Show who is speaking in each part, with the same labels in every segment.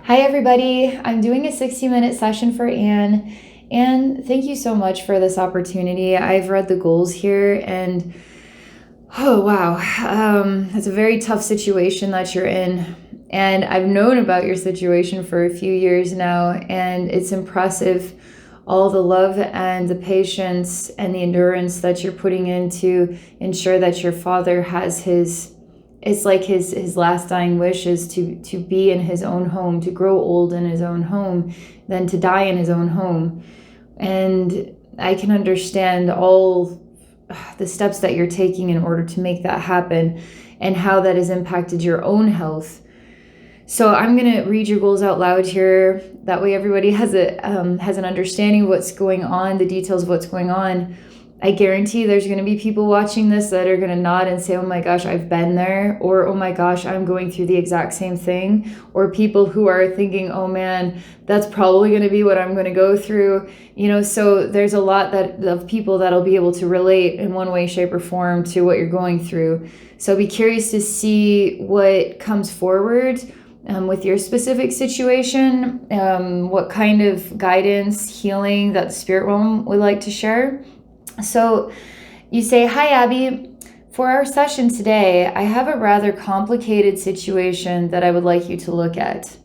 Speaker 1: Hi, everybody. I'm doing a 60-minute session for Anne, and thank you so much for this opportunity. I've read the goals here, and oh, wow. It's a very tough situation that you're in, and I've known about your situation for a few years now, and it's impressive all the love and the patience and the endurance that you're putting in to ensure that your father has it's like his last dying wish is to be in his own home, to grow old in his own home, then to die in his own home. And I can understand all the steps that you're taking in order to make that happen and how that has impacted your own health. So I'm going to read your goals out loud here. That way everybody has an understanding of what's going on, the details of what's going on. I guarantee there's going to be people watching this that are going to nod and say, oh my gosh, I've been there, or oh my gosh, I'm going through the exact same thing, or people who are thinking, oh man, that's probably going to be what I'm going to go through. So there's a lot of people that'll be able to relate in one way, shape, or form to what you're going through. So be curious to see what comes forward with your specific situation, what kind of guidance, healing that the spirit realm would like to share. So you say, hi, Abby. For our session today, I have a rather complicated situation that I would like you to look at.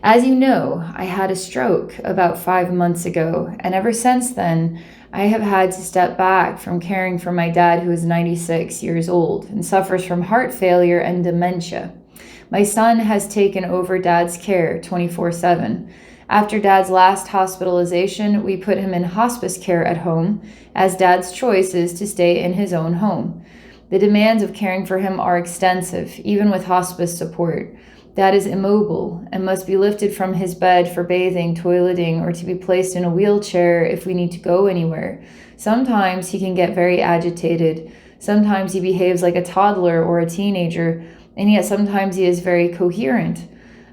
Speaker 1: As you know, I had a stroke about 5 months ago, and ever since then, I have had to step back from caring for my dad, who is 96 years old and suffers from heart failure and dementia. My son has taken over Dad's care 24/7. After Dad's last hospitalization, we put him in hospice care at home, as Dad's choice is to stay in his own home. The demands of caring for him are extensive, even with hospice support. Dad is immobile and must be lifted from his bed for bathing, toileting, or to be placed in a wheelchair if we need to go anywhere. Sometimes he can get very agitated. Sometimes he behaves like a toddler or a teenager, and yet sometimes he is very coherent.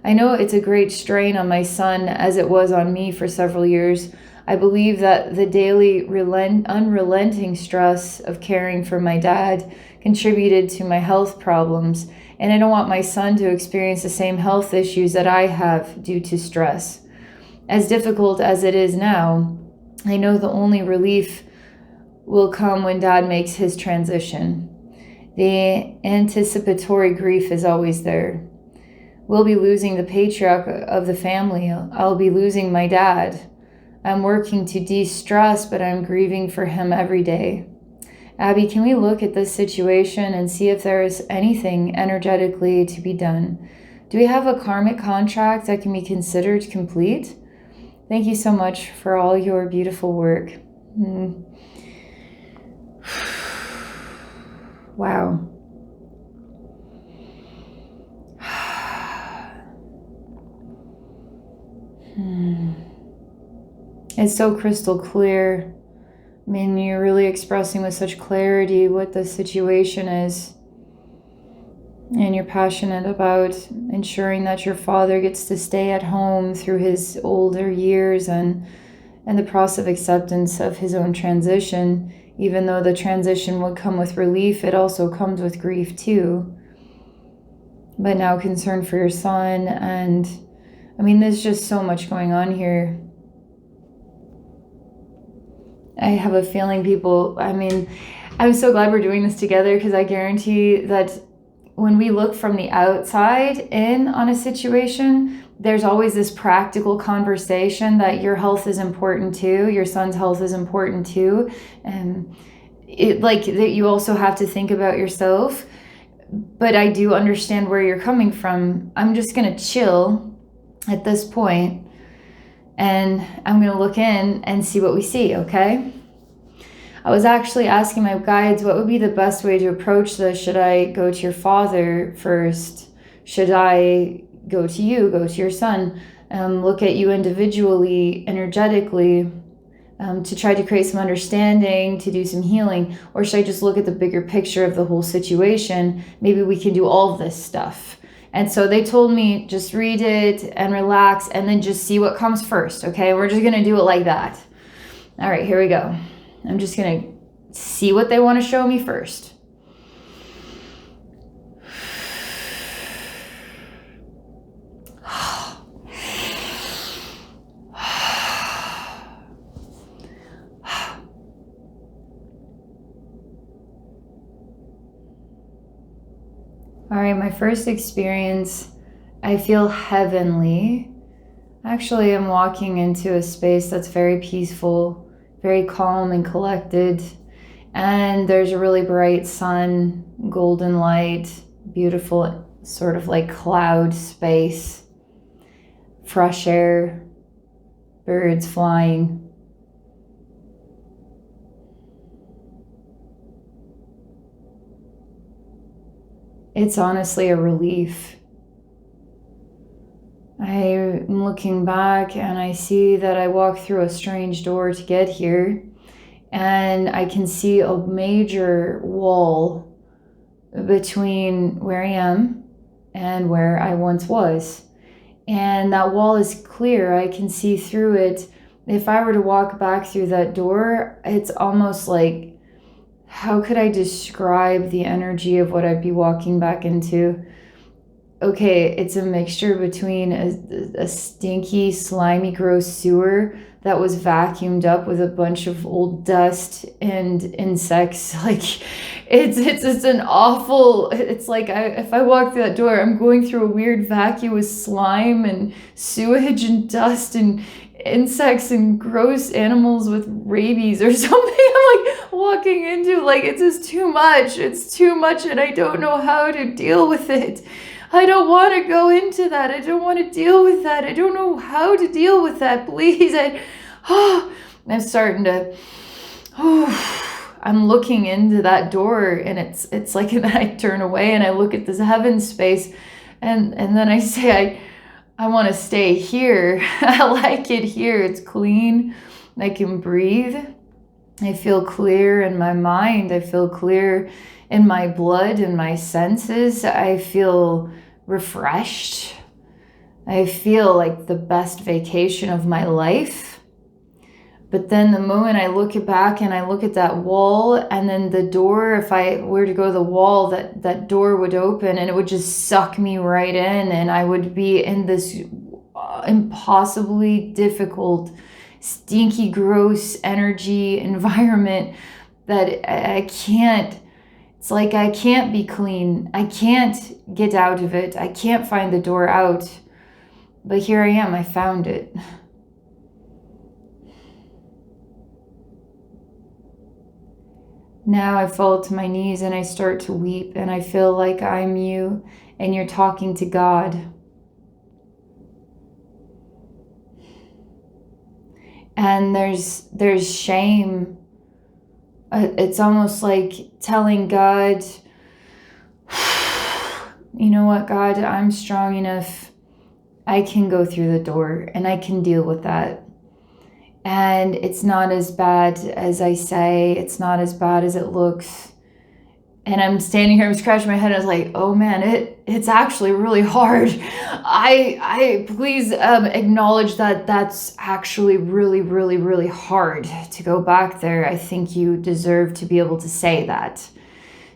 Speaker 1: I know it's a great strain on my son, as it was on me for several years. I believe that the daily unrelenting stress of caring for my dad contributed to my health problems, and I don't want my son to experience the same health issues that I have due to stress. As difficult as it is now, I know the only relief will come when Dad makes his transition. The anticipatory grief is always there. We'll be losing the patriarch of the family. I'll be losing my dad. I'm working to de-stress, but I'm grieving for him every day. Abby, can we look at this situation and see if there is anything energetically to be done? Do we have a karmic contract that can be considered complete? Thank you so much for all your beautiful work. Wow. It's so crystal clear. I mean, you're really expressing with such clarity what the situation is. And you're passionate about ensuring that your father gets to stay at home through his older years and the process of acceptance of his own transition. Even though the transition would come with relief, it also comes with grief too. But now concern for your son, and I mean, there's just so much going on here. I have a feeling I'm so glad we're doing this together, because I guarantee that when we look from the outside in on a situation, there's always this practical conversation that your health is important too, your son's health is important too, and that you also have to think about yourself. But I do understand where you're coming from. I'm just going to chill at this point, and I'm going to look in and see what we see, okay? I was actually asking my guides what would be the best way to approach this. Should I go to your father first? Should I go to you, go to your son, look at you individually, energetically, to try to create some understanding, to do some healing? Or should I just look at the bigger picture of the whole situation? Maybe we can do all of this stuff. And so they told me, just read it and relax, and then just see what comes first, okay? We're just going to do it like that. All right, here we go. I'm just going to see what they want to show me first. All right, my first experience, I feel heavenly. Actually, I'm walking into a space that's very peaceful, very calm and collected. And there's a really bright sun, golden light, beautiful sort of like cloud space, fresh air, birds flying. It's honestly a relief. I'm looking back and I see that I walked through a strange door to get here, and I can see a major wall between where I am and where I once was. And that wall is clear. I can see through it. If I were to walk back through that door, it's almost like, how could I describe the energy of what I'd be walking back into? Okay, it's a mixture between a stinky, slimy, gross sewer that was vacuumed up with a bunch of old dust and insects. Like, it's an awful. It's like if I walk through that door, I'm going through a weird vacuous slime and sewage and dust and insects and gross animals with rabies or something. I'm like walking into, like, it's just too much. It's too much, and I don't know how to deal with it. I don't want to go into that. I don't want to deal with that. I don't know how to deal with that. Please. I'm starting to, I'm looking into that door, and it's like, and then I turn away and I look at this heaven space, and then I say, I want to stay here. I like it here. It's clean. I can breathe. I feel clear in my mind. I feel clear in my blood and my senses. I feel refreshed. I feel like the best vacation of my life. But then the moment I look back and I look at that wall, and then the door, if I were to go to the wall, that door would open and it would just suck me right in, and I would be in this impossibly difficult, stinky, gross energy environment that I can't. It's like I can't be clean. I can't get out of it. I can't find the door out. But here I am. I found it. Now I fall to my knees and I start to weep, and I feel like I'm you and you're talking to God. And there's shame. It's almost like telling God, you know what, God, I'm strong enough. I can go through the door and I can deal with that. And it's not as bad as I say. It's not as bad as it looks. And I'm standing here, I'm scratching my head, and I was like, oh man, it's actually really hard. I please acknowledge that that's actually really, really, really hard to go back there. I think you deserve to be able to say that.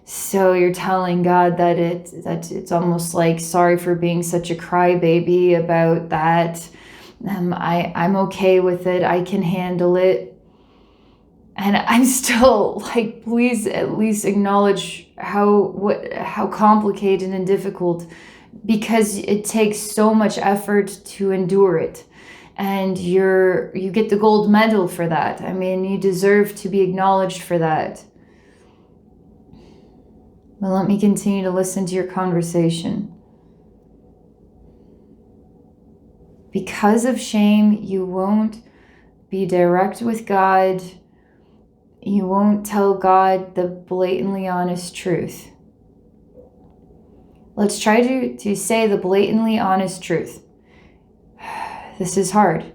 Speaker 1: So you're telling God that it's almost like, sorry for being such a crybaby about that. I'm okay with it. I can handle it. And I'm still like, please at least acknowledge how complicated and difficult, because it takes so much effort to endure it. And you get the gold medal for that. I mean, you deserve to be acknowledged for that. But let me continue to listen to your conversation. Because of shame, you won't be direct with God. You won't tell God the blatantly honest truth. Let's try to say the blatantly honest truth. This is hard.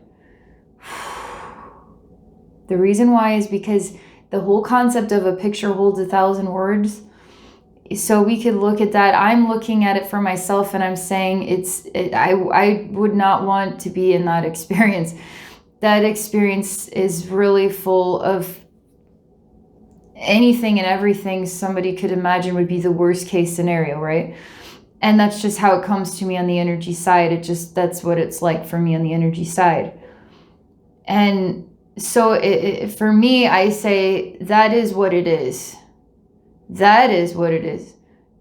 Speaker 1: The reason why is because the whole concept of a picture holds 1,000 words. So we could look at that. I'm looking at it for myself and I'm saying I would not want to be in that experience. That experience is really full of anything and everything somebody could imagine would be the worst case scenario, right? And that's just how it comes to me on the energy side. That's what it's like for me on the energy side. And so for me, I say that is what it is. That is what it is.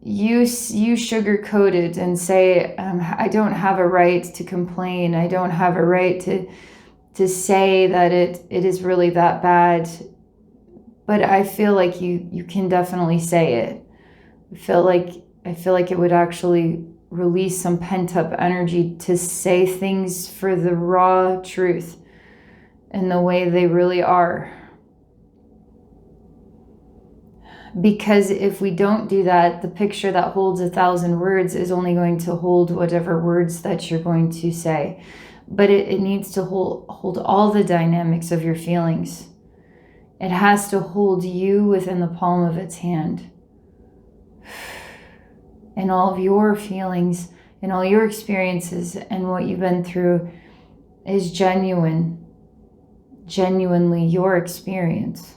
Speaker 1: you sugarcoat it and say, I don't have a right to complain. I don't have a right to say that it is really that bad. But I feel like you can definitely say it. I feel like it would actually release some pent-up energy to say things for the raw truth and the way they really are. Because if we don't do that, the picture that holds 1,000 words is only going to hold whatever words that you're going to say. But it needs to hold all the dynamics of your feelings. It has to hold you within the palm of its hand. And all of your feelings and all your experiences and what you've been through is genuinely your experience.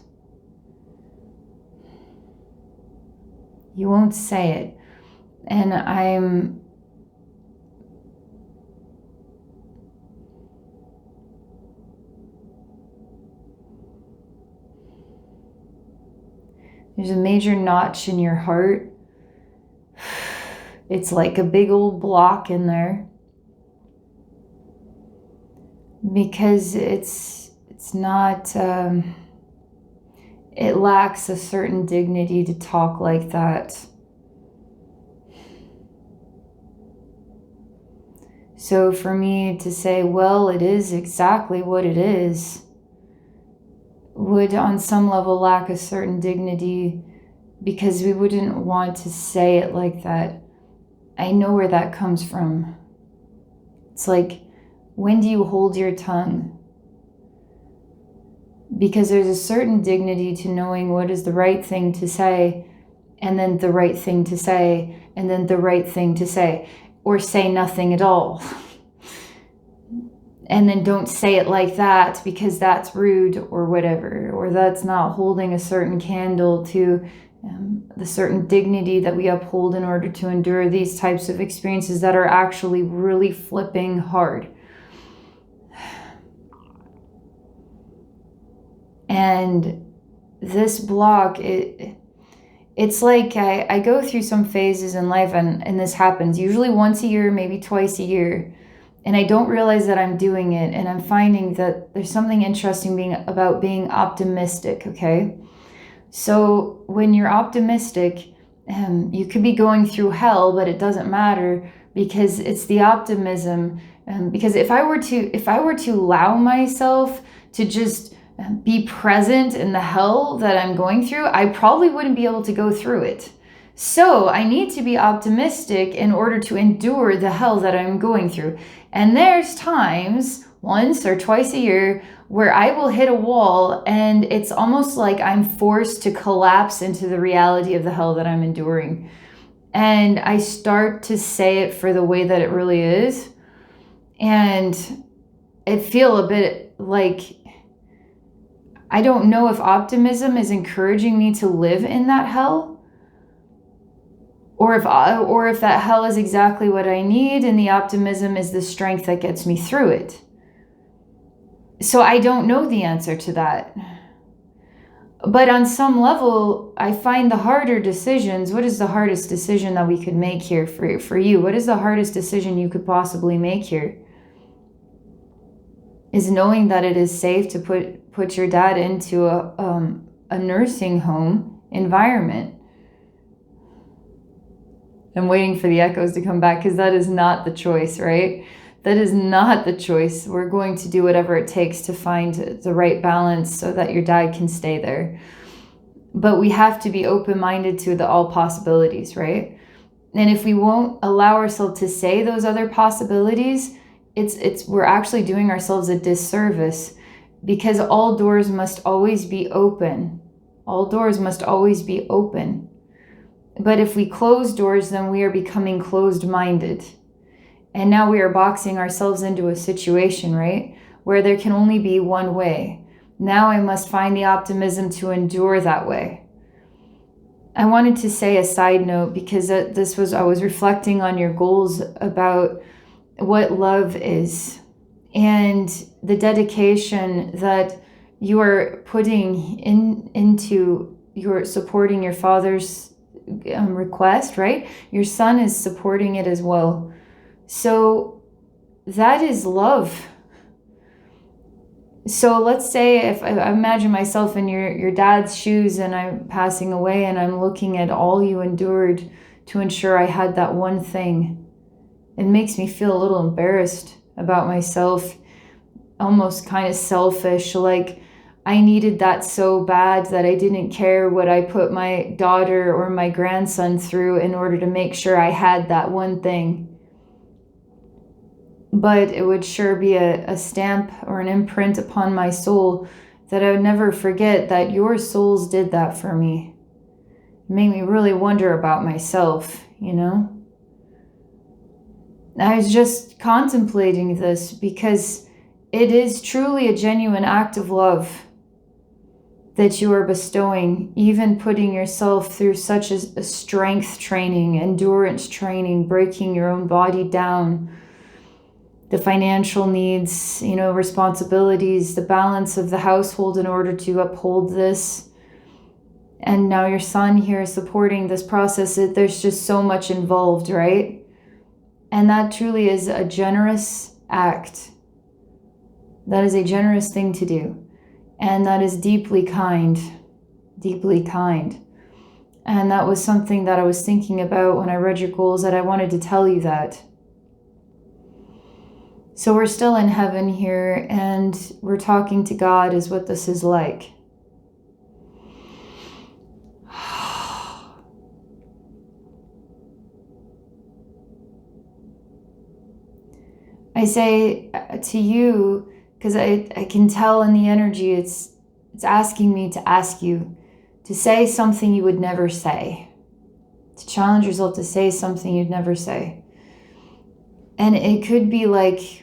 Speaker 1: You won't say it. And there's a major notch in your heart. It's like a big old block in there. Because it's not, it lacks a certain dignity to talk like that. So for me to say, well, it is exactly what it is, would on some level lack a certain dignity, because we wouldn't want to say it like that. I know where that comes from. It's like, when do you hold your tongue? Because there's a certain dignity to knowing what is the right thing to say, and then the right thing to say, and then the right thing to say, or say nothing at all. And then don't say it like that because that's rude or whatever, or that's not holding a certain candle to the certain dignity that we uphold in order to endure these types of experiences that are actually really flipping hard. And this block, it's like I go through some phases in life, and this happens usually once a year, maybe twice a year, and I don't realize that I'm doing it, and I'm finding that there's something interesting about being optimistic, okay? So when you're optimistic, you could be going through hell, but it doesn't matter, because it's the optimism. Because if I were to allow myself to just be present in the hell that I'm going through, I probably wouldn't be able to go through it. So I need to be optimistic in order to endure the hell that I'm going through. And there's times, once or twice a year, where I will hit a wall, and it's almost like I'm forced to collapse into the reality of the hell that I'm enduring. And I start to say it for the way that it really is. And I feel a bit like, I don't know if optimism is encouraging me to live in that hell, or if that hell is exactly what I need, and the optimism is the strength that gets me through it. So I don't know the answer to that. But on some level, I find the harder decisions. What is the hardest decision that we could make here for you? What is the hardest decision you could possibly make here? Is knowing that it is safe to put your dad into a nursing home environment. I'm waiting for the echoes to come back, because that is not the choice, right? That is not the choice. We're going to do whatever it takes to find the right balance so that your dad can stay there. But we have to be open-minded to all possibilities, right? And if we won't allow ourselves to say those other possibilities, we're actually doing ourselves a disservice, because all doors must always be open. All doors must always be open. But if we close doors, then we are becoming closed-minded. And now we are boxing ourselves into a situation, right, where there can only be one way. Now I must find the optimism to endure that way. I wanted to say a side note, because I was reflecting on your goals about what love is, and the dedication that you are putting into your supporting your father's request, right? Your son is supporting it as well. So that is love. So let's say if I imagine myself in your dad's shoes and I'm passing away and I'm looking at all you endured to ensure I had that one thing. It makes me feel a little embarrassed about myself, almost kind of selfish, like I needed that so bad that I didn't care what I put my daughter or my grandson through in order to make sure I had that one thing. But it would sure be a stamp or an imprint upon my soul that I would never forget that your souls did that for me. It made me really wonder about myself, you know? I was just contemplating this because it is truly a genuine act of love that you are bestowing, even putting yourself through such a strength training, endurance training, breaking your own body down, the financial needs, responsibilities, the balance of the household in order to uphold this. And now your son here is supporting this process. There's just so much involved, right? And that truly is a generous act. That is a generous thing to do. And that is deeply kind, deeply kind. And that was something that I was thinking about when I read your goals, that I wanted to tell you that. So we're still in heaven here, and we're talking to God is what this is like. I say to you, because I can tell in the energy, it's asking me to ask you to say something you would never say. To challenge yourself to say something you'd never say. And it could be like,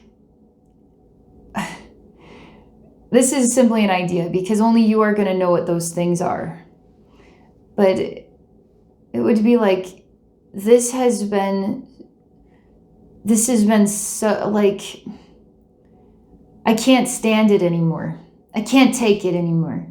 Speaker 1: this is simply an idea because only you are going to know what those things are. But it would be like, this has been so, like, I can't stand it anymore. I can't take it anymore.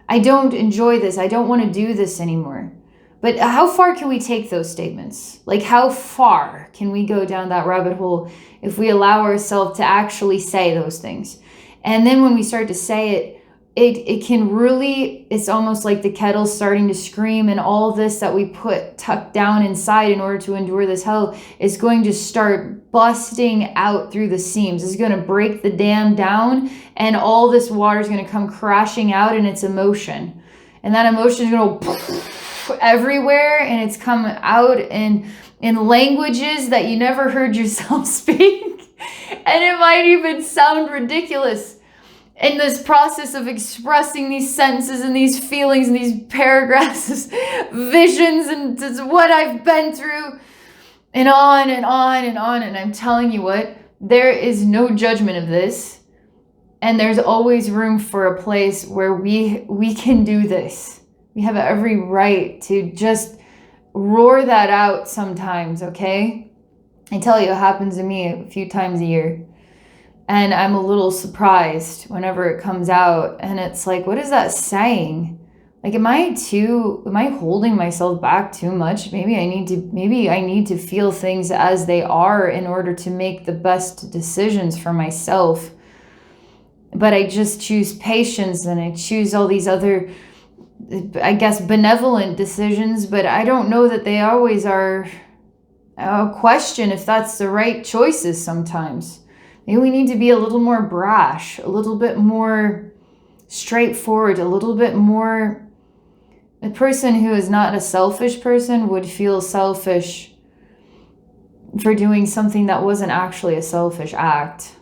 Speaker 1: I don't enjoy this. I don't want to do this anymore. But how far can we take those statements? Like, how far can we go down that rabbit hole if we allow ourselves to actually say those things? And then when we start to say it can really, it's almost like the kettle's starting to scream, and all this that we put tucked down inside in order to endure this hell is going to start busting out through the seams. It's going to break the dam down, and all this water is going to come crashing out in its emotion. And that emotion is going to everywhere, and it's come out in languages that you never heard yourself speak. And it might even sound ridiculous. In this process of expressing these sentences and these feelings and these paragraphs, visions and what I've been through, and on and on and on. And I'm telling you what, there is no judgment of this. And there's always room for a place where we can do this. We have every right to just roar that out sometimes, okay? I tell you, it happens to me a few times a year. And I'm a little surprised whenever it comes out. And it's like, what is that saying? Like, am I holding myself back too much? Maybe I need to feel things as they are in order to make the best decisions for myself. But I just choose patience, and I choose all these other, I guess, benevolent decisions. But I don't know that they always are. I'll question if that's the right choices sometimes. Maybe we need to be a little more brash, a little bit more straightforward, a little bit more. A person who is not a selfish person would feel selfish for doing something that wasn't actually a selfish act.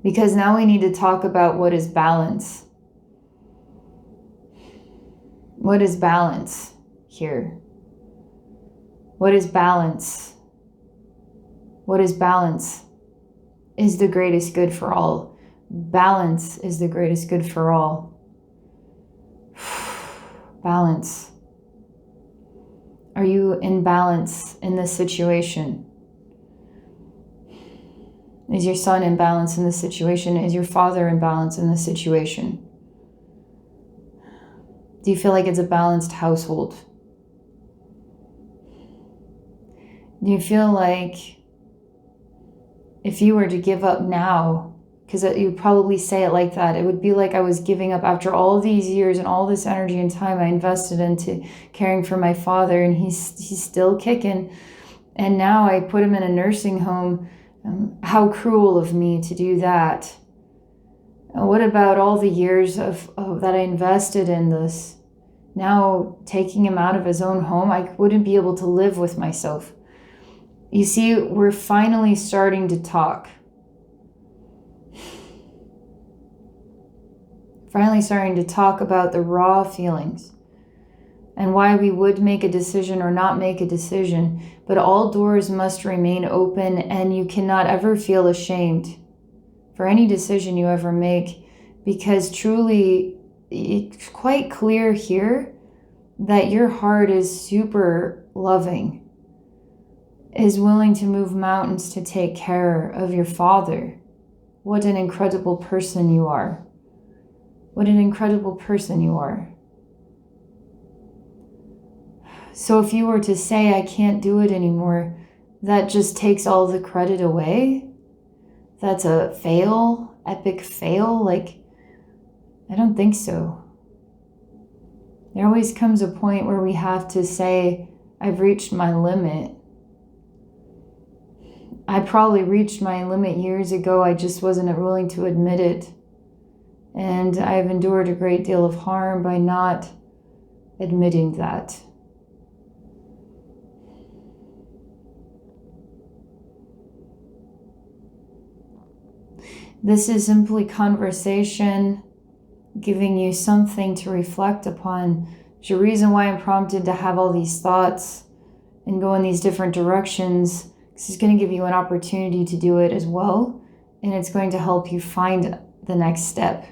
Speaker 1: Because now we need to talk about what is balance. What is balance here? What is balance? What is balance? Is the greatest good for all. Balance is the greatest good for all. Balance. Are you in balance in this situation? Is your son in balance in this situation? Is your father in balance in this situation? Do you feel like it's a balanced household? Do you feel like if you were to give up now, because you'd probably say it like that, it would be like I was giving up after all these years and all this energy and time I invested into caring for my father, and he's still kicking, and now I put him in a nursing home. How cruel of me to do that. What about all the years of that I invested in this? Now taking him out of his own home, I wouldn't be able to live with myself. You see, we're finally starting to talk. Finally starting to talk about the raw feelings and why we would make a decision or not make a decision. But all doors must remain open, and you cannot ever feel ashamed for any decision you ever make, because truly it's quite clear here that your heart is super loving, is willing to move mountains to take care of your father. What an incredible person you are. What an incredible person you are. So if you were to say, I can't do it anymore, that just takes all the credit away? That's a fail, epic fail? Like, I don't think so. There always comes a point where we have to say, I've reached my limit. I probably reached my limit years ago. I just wasn't willing to admit it. And I've endured a great deal of harm by not admitting that. This is simply conversation, giving you something to reflect upon. There's a reason why I'm prompted to have all these thoughts and go in these different directions. This is going to give you an opportunity to do it as well. And it's going to help you find the next step.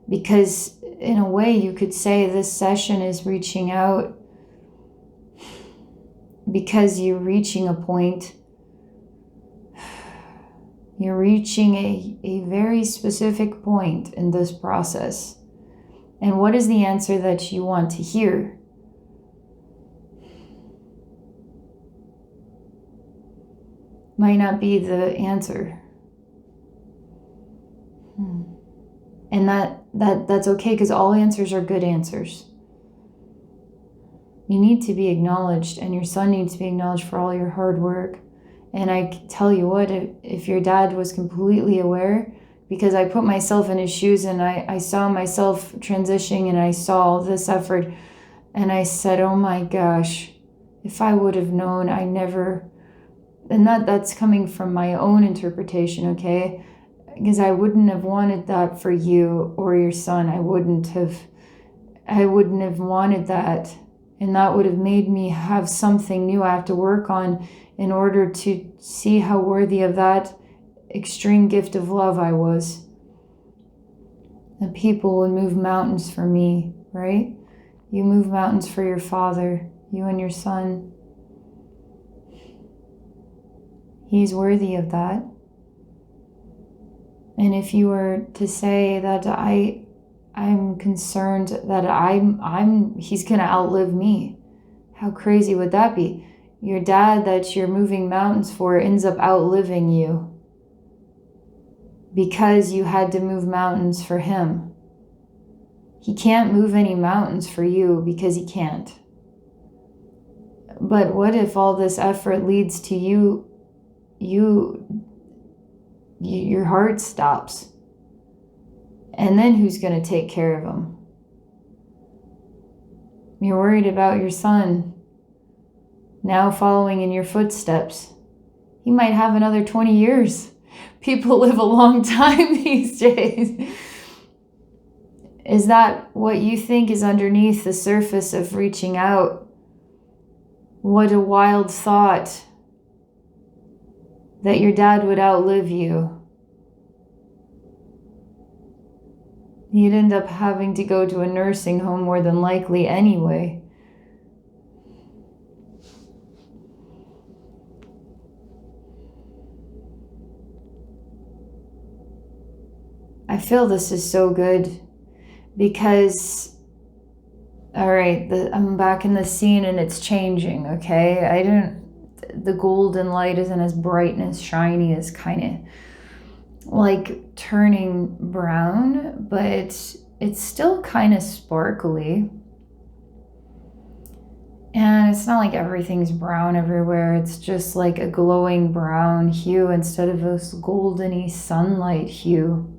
Speaker 1: Because in a way, you could say this session is reaching out because you're reaching a point. You're reaching a very specific point in this process. And what is the answer that you want to hear? Might not be the answer. And that's okay, because all answers are good answers. You need to be acknowledged, and your son needs to be acknowledged for all your hard work. And I tell you what, if your dad was completely aware, because I put myself in his shoes and I saw myself transitioning and I saw this effort, and I said, oh my gosh, if I would have known, I never, and that's coming from my own interpretation, okay? Because I wouldn't have wanted that for you or your son. I wouldn't have wanted that. And that would have made me have something new I have to work on in order to see how worthy of that extreme gift of love I was. And people would move mountains for me, right? You move mountains for your father, you and your son. He's worthy of that. And if you were to say that I'm concerned that he's gonna outlive me, how crazy would that be? Your dad that you're moving mountains for ends up outliving you because you had to move mountains for him. He can't move any mountains for you because he can't. But what if all this effort leads to your heart stops? And then who's going to take care of him? You're worried about your son now following in your footsteps. He might have another 20 years. People live a long time these days. Is that what you think is underneath the surface of reaching out? What a wild thought that your dad would outlive you. You'd end up having to go to a nursing home more than likely anyway. I feel this is so good because, all right, I'm back in the scene and it's changing, okay? the golden light isn't as bright and as shiny, as kind of like turning brown, but it's still kind of sparkly. And it's not like everything's brown everywhere. It's just like a glowing brown hue instead of this goldeny sunlight hue.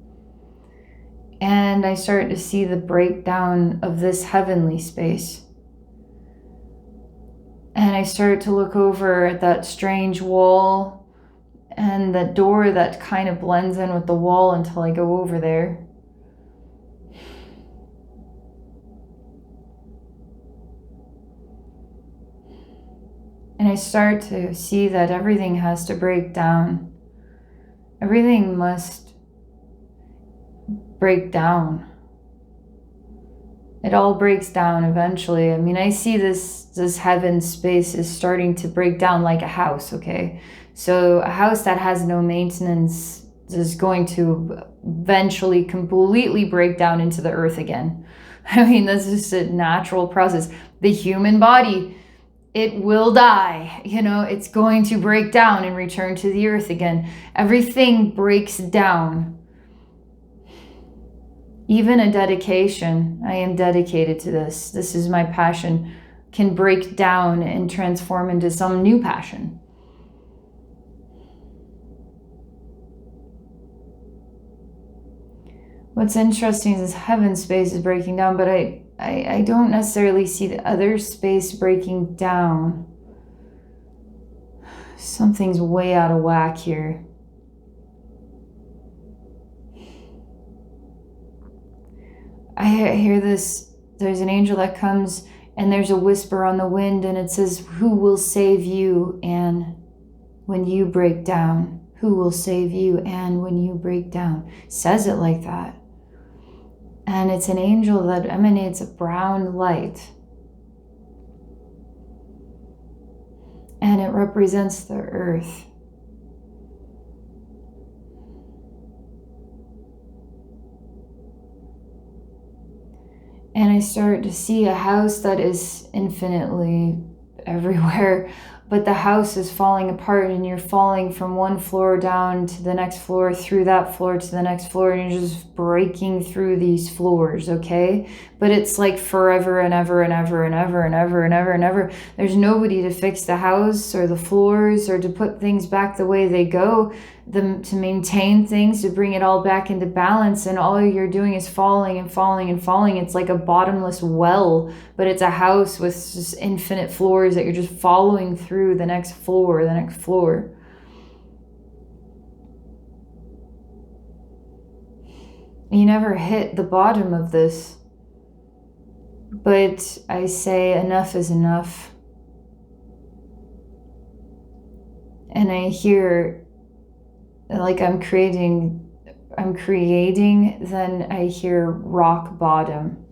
Speaker 1: And I start to see the breakdown of this heavenly space. And I start to look over at that strange wall and that door that kind of blends in with the wall until I go over there. And I start to see that everything has to break down. Everything must break down. It all breaks down eventually. I mean, I see this heaven space is starting to break down like a house, okay? So a house that has no maintenance is going to eventually completely break down into the earth again. I mean, that's just a natural process. The human body, it will die, it's going to break down and return to the earth again. Everything breaks down. Even a dedication, I am dedicated to this. This is my passion, can break down and transform into some new passion. What's interesting is this heaven space is breaking down, but I don't necessarily see the other space breaking down. Something's way out of whack here. I hear this, there's an angel that comes and there's a whisper on the wind and it says, "Who will save you, Anne, when you break down? Who will save you, Anne, when you break down?" Says it like that. And it's an angel that emanates a brown light. And it represents the earth. And I start to see a house that is infinitely everywhere, but the house is falling apart and you're falling from one floor down to the next floor, through that floor to the next floor, and you're just breaking through these floors, okay? But it's like forever and ever and ever and ever and ever and ever and ever. There's nobody to fix the house or the floors or to put things back the way they go, to maintain things, to bring it all back into balance, and all you're doing is falling and falling and falling. It's like a bottomless well, but it's a house with just infinite floors that you're just following through the next floor, the next floor. You never hit the bottom of this, but I say enough is enough. And I hear like I'm creating, then I hear rock bottom.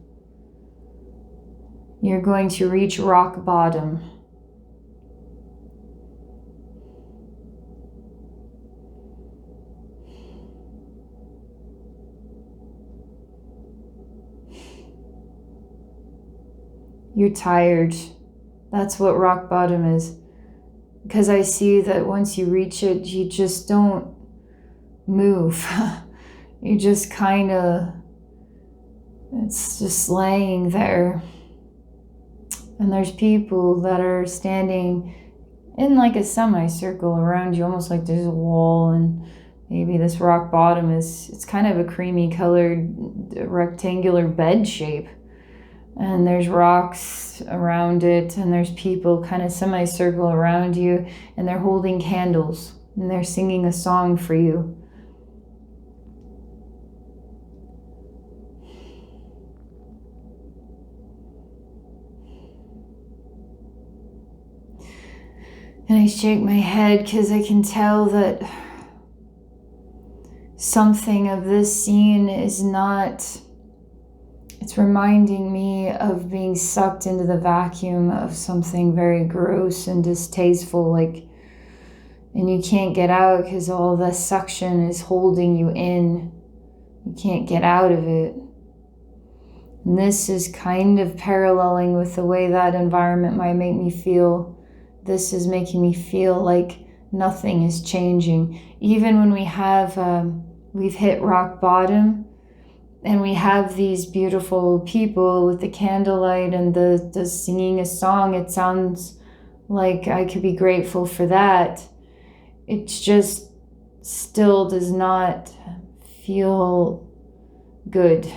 Speaker 1: You're going to reach rock bottom. You're tired. That's what rock bottom is. Because I see that once you reach it, you just don't move. You just kind of, it's just laying there. And there's people that are standing in like a semicircle around you, almost like there's a wall, and maybe this rock bottom it's kind of a creamy colored rectangular bed shape. And there's rocks around it, and there's people kind of semicircle around you, and they're holding candles, and they're singing a song for you. And I shake my head because I can tell that something of this scene is not, it's reminding me of being sucked into the vacuum of something very gross and distasteful, and you can't get out because all the suction is holding you in. You can't get out of it. And this is kind of paralleling with the way that environment might make me feel. this is making me feel like nothing is changing. Even when we've hit rock bottom and we have these beautiful people with the candlelight and the singing a song, it sounds like I could be grateful for that. It just still does not feel good.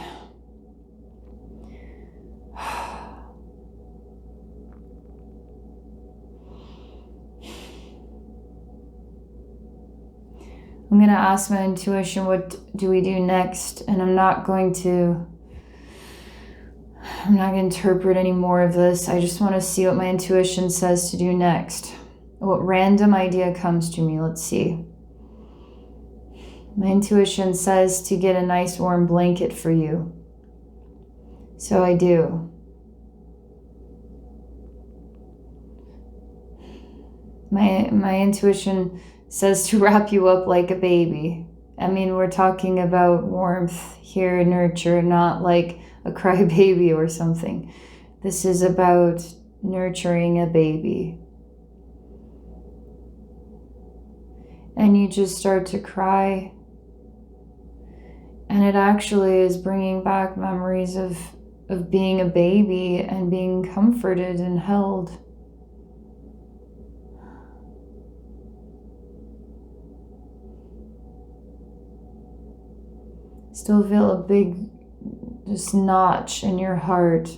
Speaker 1: I'm going to ask my intuition, what do we do next? And I'm not going to interpret any more of this. I just want to see what my intuition says to do next. What random idea comes to me. Let's see. My intuition says to get a nice warm blanket for you. So I do. My intuition says to wrap you up like a baby. I mean, we're talking about warmth here, nurture, not like a crybaby or something. This is about nurturing a baby. And you just start to cry. And it actually is bringing back memories of being a baby and being comforted and held. Still feel a big just notch in your heart.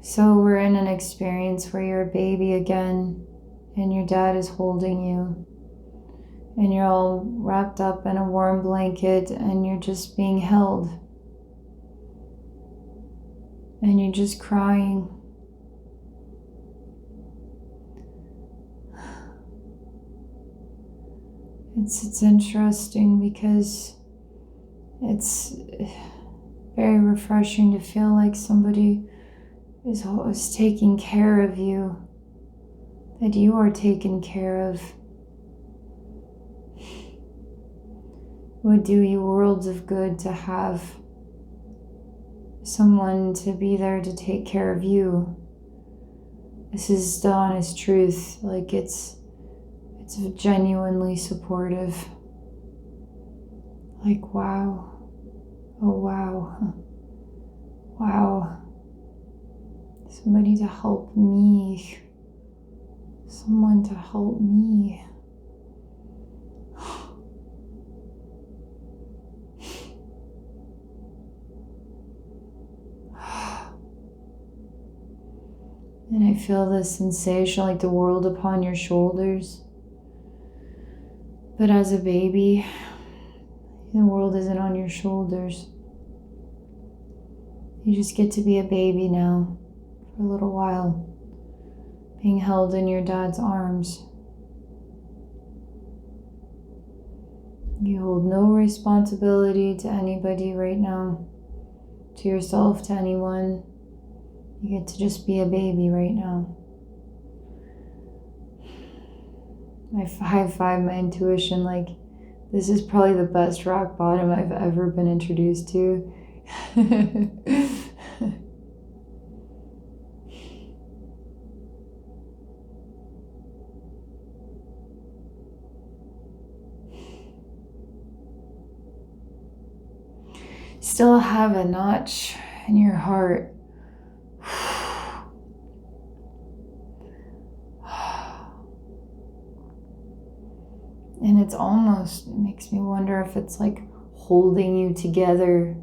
Speaker 1: So we're in an experience where you're a baby again. And your dad is holding you, and you're all wrapped up in a warm blanket, and you're just being held, and you're just crying. It's interesting because it's very refreshing to feel like somebody is taking care of you. That you are taken care of. It would do you worlds of good to have someone to be there to take care of you. This is the honest truth. Like it's genuinely supportive. Like, wow. Oh, wow. Wow. Somebody to help me. Someone to help me. And I feel this sensation like the world upon your shoulders. But as a baby, the world isn't on your shoulders. You just get to be a baby now for a little while. Being held in your dad's arms. You hold no responsibility to anybody right now, to yourself, to anyone. You get to just be a baby right now. I high five my intuition, like this is probably the best rock bottom I've ever been introduced to. Still have a notch in your heart. And it makes me wonder if it's like holding you together,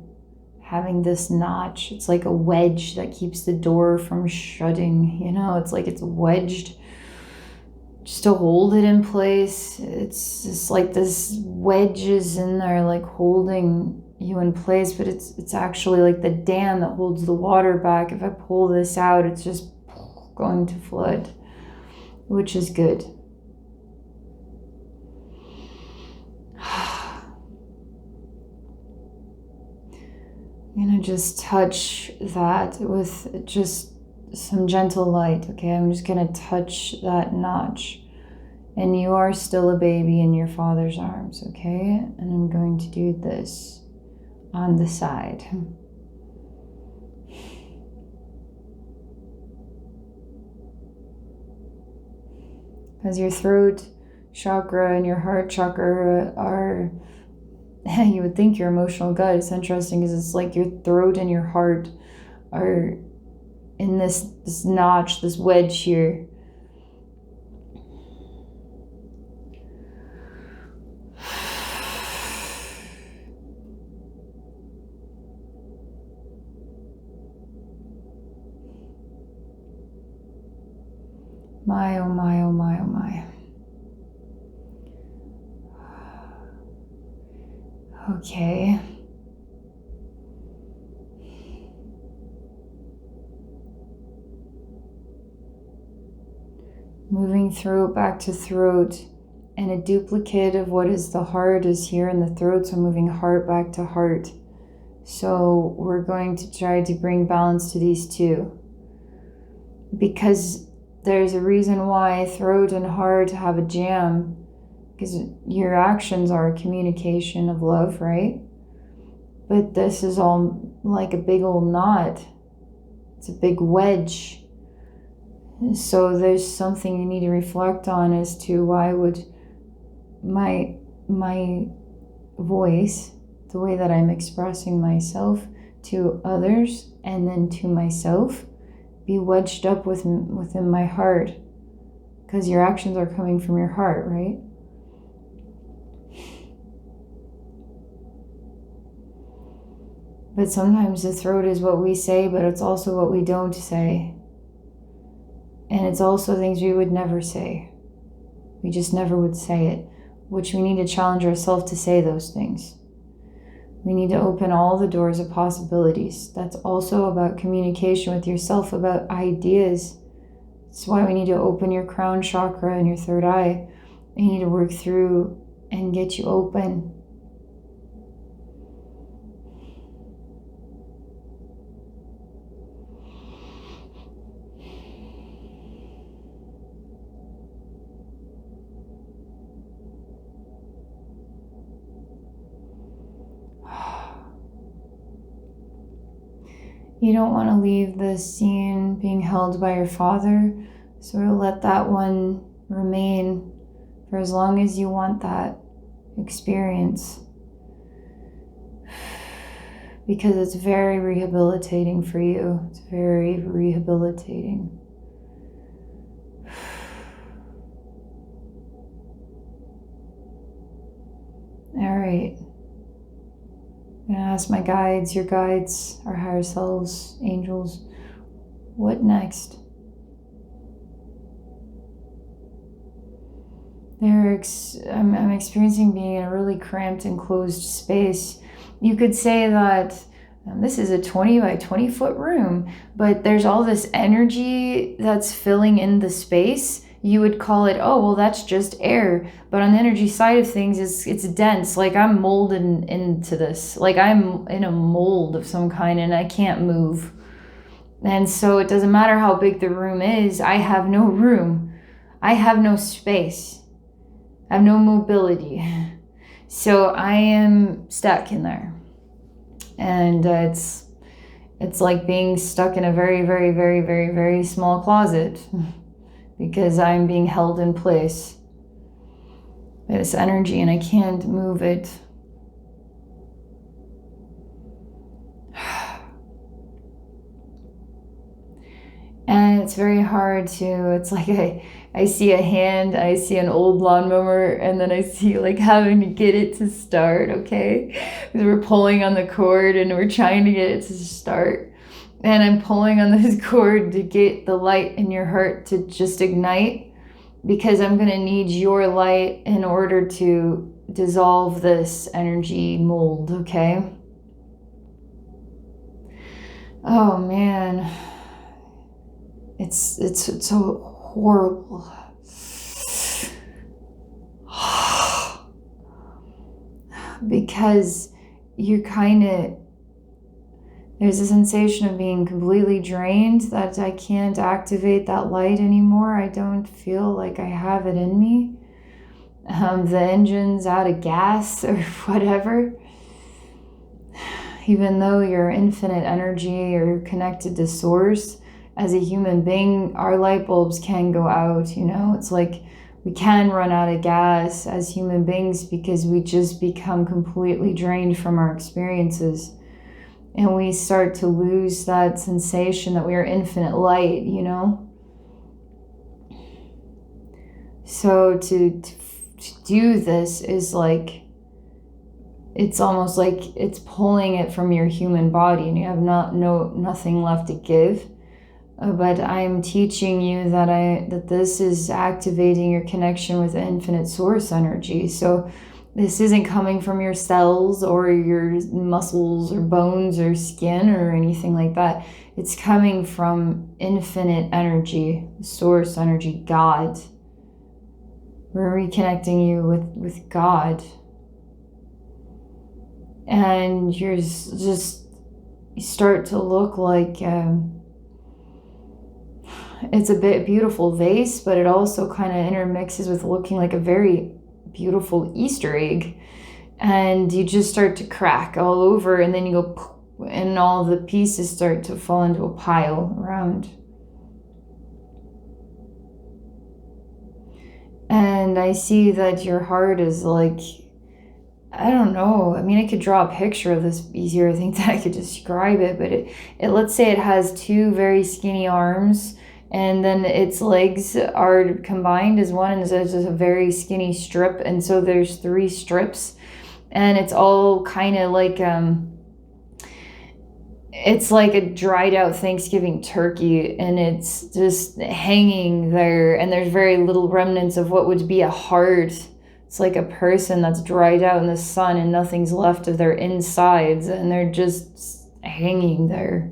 Speaker 1: having this notch. It's like a wedge that keeps the door from shutting, it's like it's wedged just to hold it in place. It's just like this wedge is in there like holding you in place, but it's actually like the dam that holds the water back. If I pull this out, it's just going to flood, which is good. I'm gonna just touch that with just some gentle light, okay? I'm just gonna touch that notch. And you are still a baby in your father's arms, okay? And I'm going to do this on the side. As your throat chakra and your heart chakra are, you would think your emotional gut. It's interesting because it's like your throat and your heart are in this notch, this wedge here. My, oh my, oh my, oh my. Okay. Moving throat back to throat, and a duplicate of what is the heart is here in the throat, so moving heart back to heart. So we're going to try to bring balance to these two, because there's a reason why throat and heart have a jam, because your actions are a communication of love, right? But this is all like a big old knot. It's a big wedge. So there's something you need to reflect on as to why would my voice, the way that I'm expressing myself to others and then to myself, be wedged up within my heart, because your actions are coming from your heart, right? But sometimes the throat is what we say, but it's also what we don't say. And it's also things we would never say. We just never would say it, which we need to challenge ourselves to say those things. We need to open all the doors of possibilities. That's also about communication with yourself, about ideas. That's why we need to open your crown chakra and your third eye. We need to work through and get you open. You don't want to leave the scene being held by your father, so let that one remain for as long as you want that experience, because it's very rehabilitating for you. It's very rehabilitating. All right. I'm going to ask my guides, your guides, our higher selves, angels, what next? I'm experiencing being in a really cramped, enclosed space. You could say that this is a 20 by 20 foot room, but there's all this energy that's filling in the space. You would call it, oh, well, that's just air. But on the energy side of things, it's dense. Like I'm molded into this. Like I'm in a mold of some kind and I can't move. And so it doesn't matter how big the room is. I have no room. I have no space. I have no mobility. So I am stuck in there. And it's like being stuck in a very, very, very, very, very small closet. Because I'm being held in place by this energy and I can't move it. And it's very hard it's like I see a hand, I see an old lawnmower, and then I see like having to get it to start, okay? Because we're pulling on the cord and we're trying to get it to start. And I'm pulling on this cord to get the light in your heart to just ignite, because I'm going to need your light in order to dissolve this energy mold, okay? Oh man. It's so horrible. Because you're kind of There's a sensation of being completely drained, that I can't activate that light anymore. I don't feel like I have it in me. The engine's out of gas or whatever. Even though you're infinite energy, you're connected to source, as a human being, our light bulbs can go out, you know? It's like we can run out of gas as human beings because we just become completely drained from our experiences. And we start to lose that sensation that we are infinite light, you know? So to do this is like, it's almost like it's pulling it from your human body and you have nothing left to give. But I'm teaching you that this is activating your connection with infinite source energy. So this isn't coming from your cells or your muscles or bones or skin or anything like that. It's coming from infinite energy, source energy, God. We're reconnecting you with God. And you start to look like, it's a bit beautiful vase, but it also kind of intermixes with looking like a very beautiful Easter egg. And you just start to crack all over, and then you go poof, and all the pieces start to fall into a pile around. And I see that your heart is like, I don't know. I mean, I could draw a picture of this easier, I think, that I could describe it. But it let's say it has two very skinny arms, and then its legs are combined as one, and there's just a very skinny strip. And so there's 3 strips, and it's all kind of like, it's like a dried out Thanksgiving turkey, and it's just hanging there, and there's very little remnants of what would be a heart. It's like a person that's dried out in the sun and nothing's left of their insides, and they're just hanging there.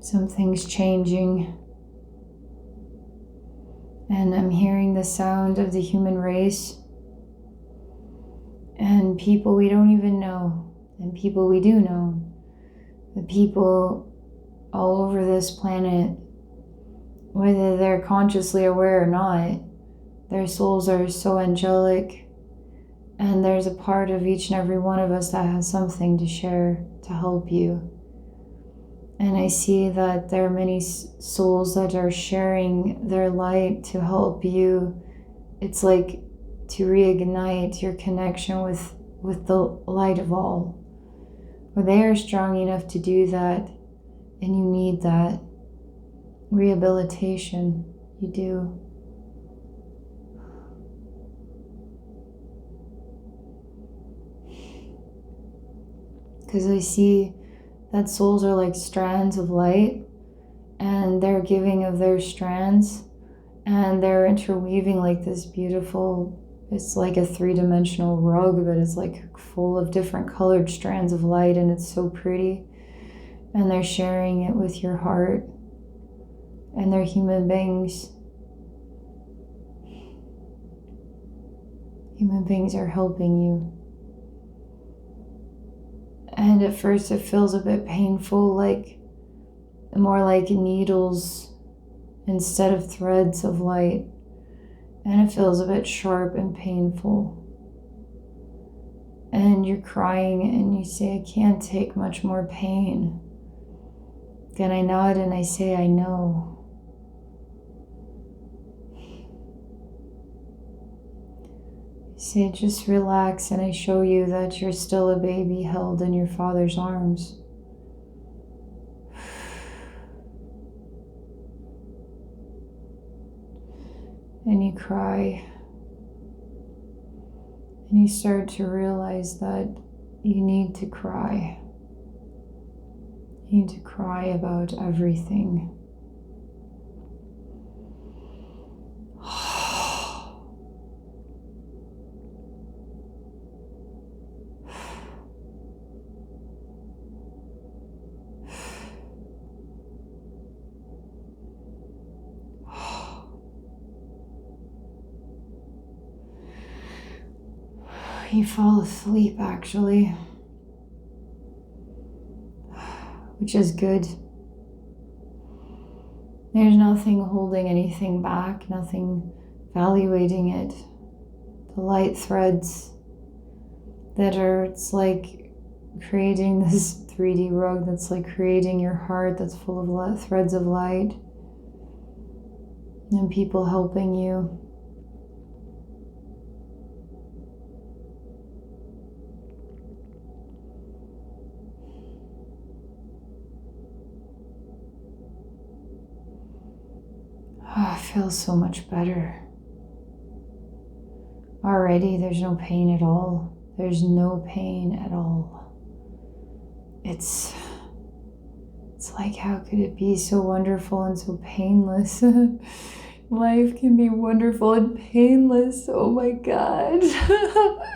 Speaker 1: Something's changing. And I'm hearing the sound of the human race and people we don't even know and people we do know. The people all over this planet, whether they're consciously aware or not, their souls are so angelic, and there's a part of each and every one of us that has something to share to help you. And I see that there are many souls that are sharing their light to help you. It's like to reignite your connection with the light of all. Or they are strong enough to do that, and you need that rehabilitation. You do. Because I see that souls are like strands of light, and they're giving of their strands, and they're interweaving like this beautiful, it's like a 3-dimensional rug, but it's like full of different colored strands of light, and it's so pretty. And they're sharing it with your heart, and they're human beings. Human beings are helping you. And at first it feels a bit painful, like more like needles instead of threads of light. And it feels a bit sharp and painful. And you're crying and you say, I can't take much more pain. Then I nod and I say, I know. Say, just relax, and I show you that you're still a baby held in your father's arms. And you cry. And you start to realize that you need to cry. You need to cry about everything. me fall asleep, actually, which is good. There's nothing holding anything back, nothing evaluating it. The light threads that are, it's like creating this 3D rug that's like creating your heart that's full of threads of light, and people helping you. Oh, I feel so much better. Already, there's no pain at all. There's no pain at all. It's like, how could it be so wonderful and so painless? Life can be wonderful and painless. Oh my God.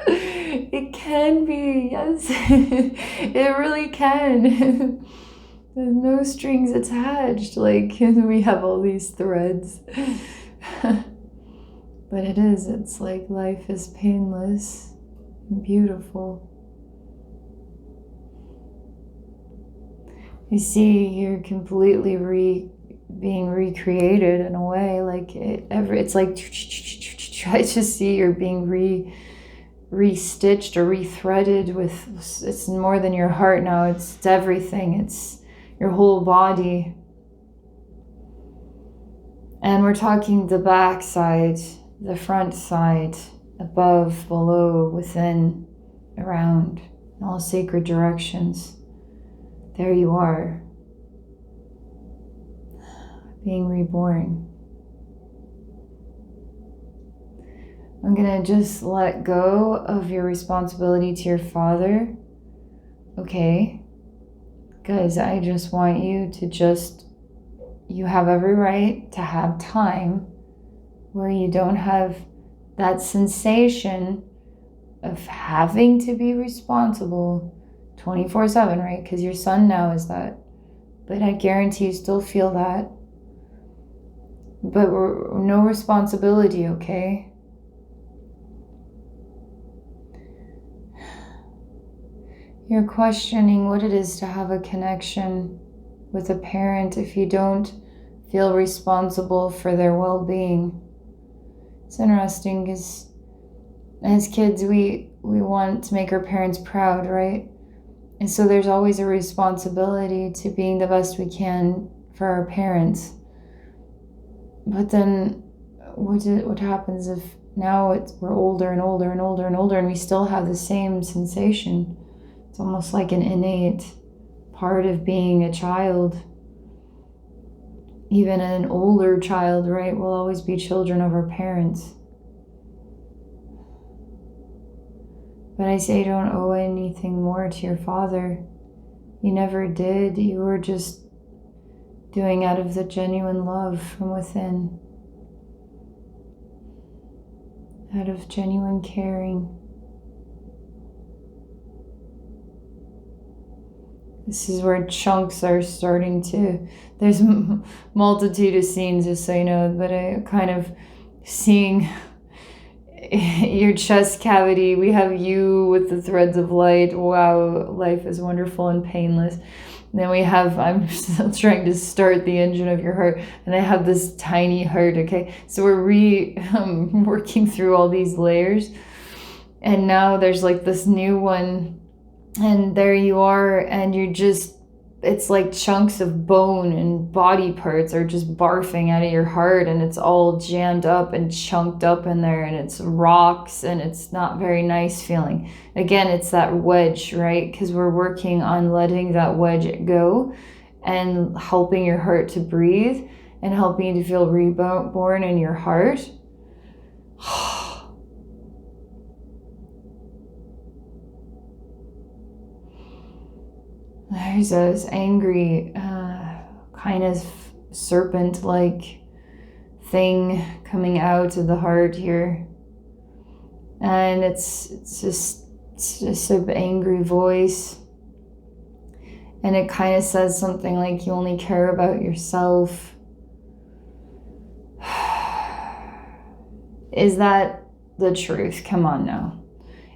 Speaker 1: It can be, yes. It really can. There's no strings attached. Like, we have all these threads. But it's like life is painless and beautiful. You see, you're completely being recreated in a way. Like it's like I just see you're being restitched or rethreaded with. It's more than your heart now. It's everything. It's your whole body. And we're talking the back side, the front side, above, below, within, around, in all sacred directions. There you are, being reborn. I'm gonna just let go of your responsibility to your father. Okay? Guys, I just want you to you have every right to have time where you don't have that sensation of having to be responsible 24/7, right? Because your son now is that. But I guarantee you still feel that. But no responsibility, okay? You're questioning what it is to have a connection with a parent if you don't feel responsible for their well-being. It's interesting because as kids, we want to make our parents proud, right? And so there's always a responsibility to being the best we can for our parents. But then what happens if now we're older and older and older and older and we still have the same sensation? It's almost like an innate part of being a child. Even an older child, right, will always be children of our parents. But I say don't owe anything more to your father. You never did. You were just doing out of the genuine love from within. Out of genuine caring. This is where chunks are starting to, there's a multitude of scenes, just so you know, but I kind of seeing your chest cavity. We have you with the threads of light. Wow, life is wonderful and painless. And then we have, I'm still trying to start the engine of your heart, and I have this tiny heart, okay? So we're working through all these layers, and now there's like this new one. And there you are, and you're just, it's like chunks of bone and body parts are just barfing out of your heart, and it's all jammed up and chunked up in there, and it's rocks, and it's not very nice feeling. Again, it's that wedge, right? Because we're working on letting that wedge go and helping your heart to breathe and helping you to feel reborn in your heart. There's this angry, kind of serpent-like thing coming out of the heart here. And it's just an angry voice. And it kind of says something like, you only care about yourself. Is that the truth? Come on now.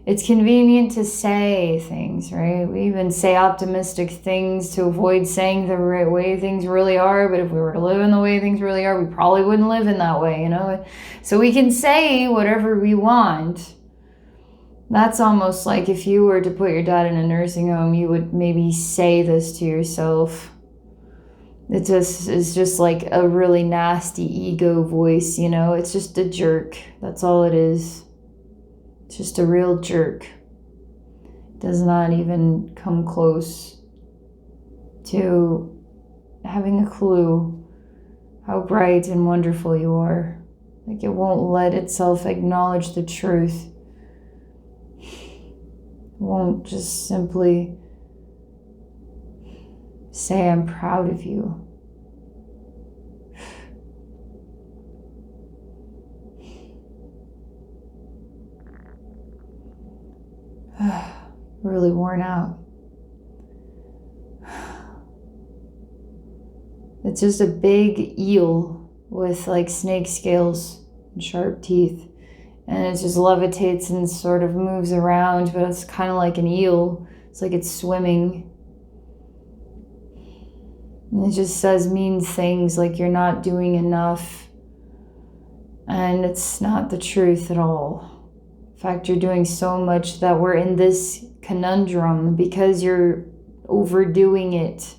Speaker 1: It's convenient to say things, right? We even say optimistic things to avoid saying the right way things really are. But if we were to live in the way things really are, we probably wouldn't live in that way, you know? So we can say whatever we want. That's almost like if you were to put your dad in a nursing home, you would maybe say this to yourself. It just is just like a really nasty ego voice, you know? It's just a jerk. That's all it is. It's just a real jerk. It does not even come close to having a clue how bright and wonderful you are. Like it won't let itself acknowledge the truth. It won't just simply say, I'm proud of you. Really worn out. It's just a big eel with like snake scales and sharp teeth. And it just levitates and sort of moves around, but it's kind of like an eel. It's like it's swimming. And it just says mean things like you're not doing enough. And it's not the truth at all. In fact, you're doing so much that we're in this conundrum because you're overdoing it.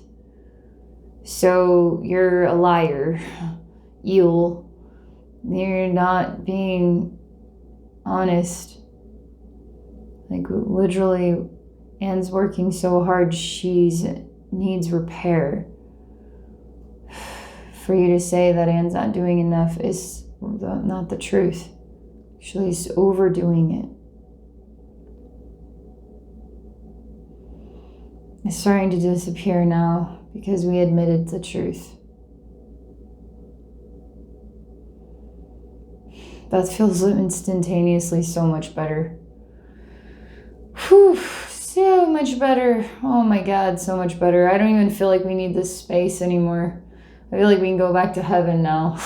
Speaker 1: So you're a liar, eel. You're not being honest. Like literally, Anne's working so hard, she needs repair. For you to say that Anne's not doing enough is not the truth. Actually, she's overdoing it. It's starting to disappear now because we admitted the truth. That feels instantaneously so much better. Whew, so much better. Oh my God, so much better. I don't even feel like we need this space anymore. I feel like we can go back to heaven now.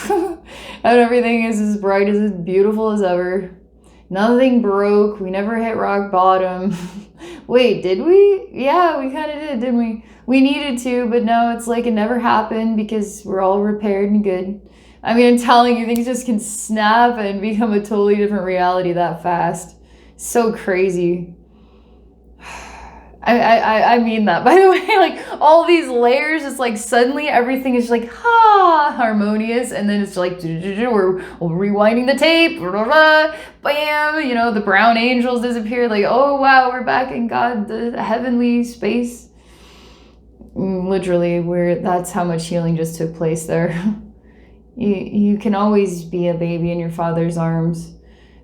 Speaker 1: And everything is as bright, as beautiful as ever. Nothing broke. We never hit rock bottom. Wait, did we? Yeah, we kind of did, didn't we? We needed to, but no, it's like it never happened because we're all repaired and good. I mean, I'm telling you, things just can snap and become a totally different reality that fast. So crazy. I mean that, by the way, like all these layers, it's like suddenly everything is like, harmonious. And then it's like, we're rewinding the tape, bam, you know, the brown angels disappear. Like, oh, wow, we're back in God, the heavenly space. Literally, that's how much healing just took place there. You can always be a baby in your father's arms.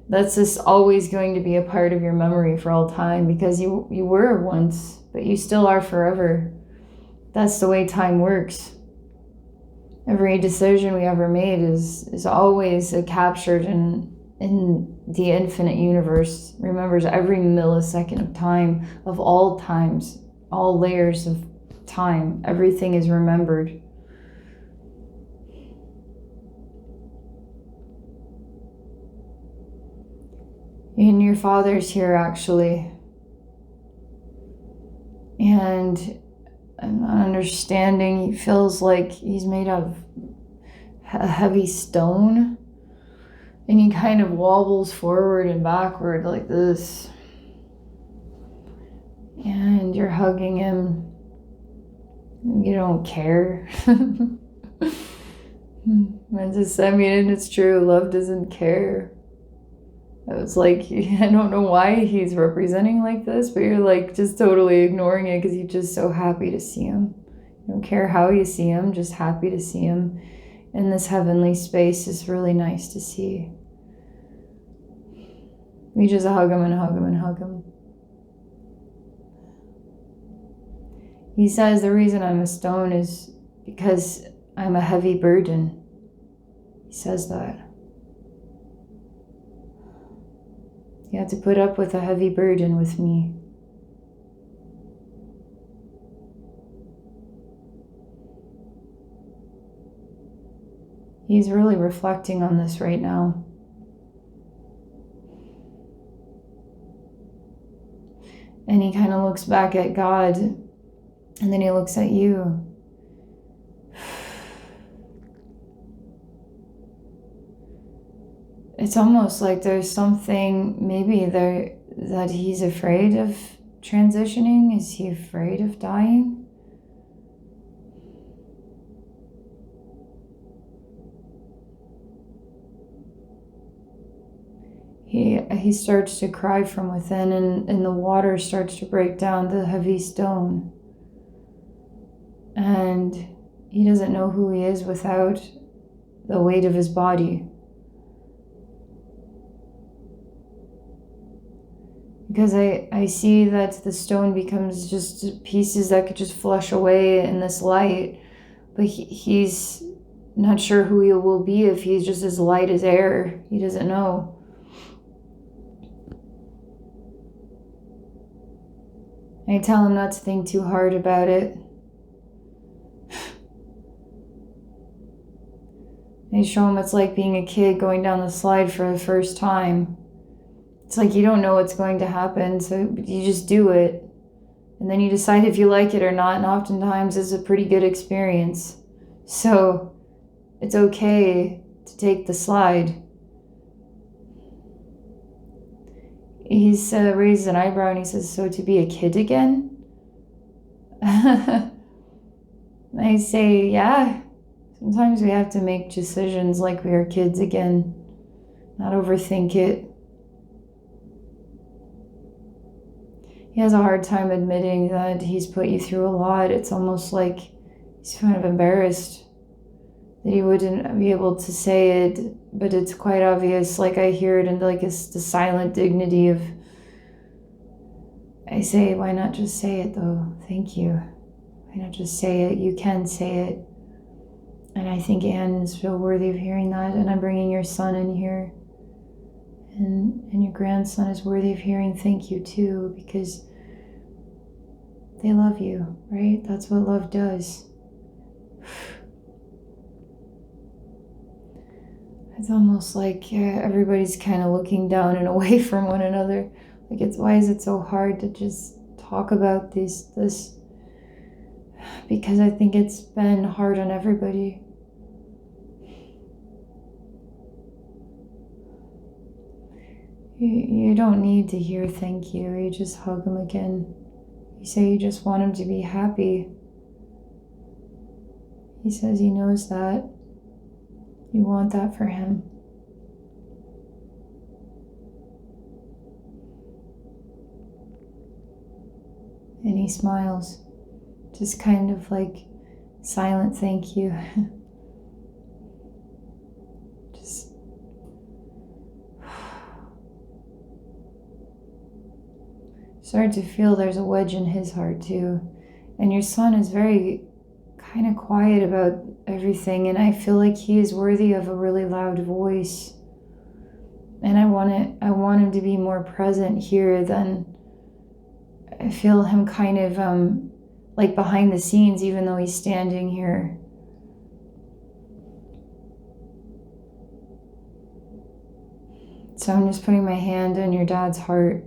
Speaker 1: That's just always going to be a part of your memory for all time because you were once, but you still are forever. That's the way time works. Every decision we ever made is always captured in the infinite universe. Remembers every millisecond of time, of all times, all layers of time. Everything is remembered. And your father's here, actually. And I'm not understanding. He feels like he's made of a heavy stone. And he kind of wobbles forward and backward like this. And you're hugging him. You don't care. It's true. Love doesn't care. I was like, I don't know why he's representing like this, but you're like just totally ignoring it because you're just so happy to see him. You don't care how you see him, just happy to see him in this heavenly space is really nice to see. We just hug him and hug him and hug him. He says the reason I'm a stone is because I'm a heavy burden. He says that. You have to put up with a heavy burden with me. He's really reflecting on this right now. And he kind of looks back at God, and then he looks at you. It's almost like there's something maybe there that he's afraid of transitioning. Is he afraid of dying? He starts to cry from within, and the water starts to break down the heavy stone. And he doesn't know who he is without the weight of his body. Because I see that the stone becomes just pieces that could just flush away in this light. But he's not sure who he will be if he's just as light as air. He doesn't know. I tell him not to think too hard about it. I show him it's like being a kid going down the slide for the first time. It's like you don't know what's going to happen, so you just do it. And then you decide if you like it or not, and oftentimes it's a pretty good experience. So it's okay to take the slide. He's raised an eyebrow and he says, "So to be a kid again?" I say, yeah. Sometimes we have to make decisions like we are kids again, not overthink it. He has a hard time admitting that he's put you through a lot. It's almost like he's kind of embarrassed that he wouldn't be able to say it, but it's quite obvious. Like I hear it in like it's the silent dignity of, I say, why not just say it though? Thank you. Why not just say it? You can say it. And I think Anne is so worthy of hearing that. And I'm bringing your son in here. And your grandson is worthy of hearing thank you too, because they love you, right? That's what love does. It's almost like everybody's kind of looking down and away from one another. Like why is it so hard to just talk about this? Because I think it's been hard on everybody. You don't need to hear thank you. You just hug him again. You say you just want him to be happy. He says he knows that. You want that for him. And he smiles. Just kind of like silent thank you. Just start to feel there's a wedge in his heart too. And your son is very kind of quiet about everything, and I feel like he is worthy of a really loud voice. And I want him to be more present here than I feel him kind of like behind the scenes, even though he's standing here. So I'm just putting my hand on your dad's heart,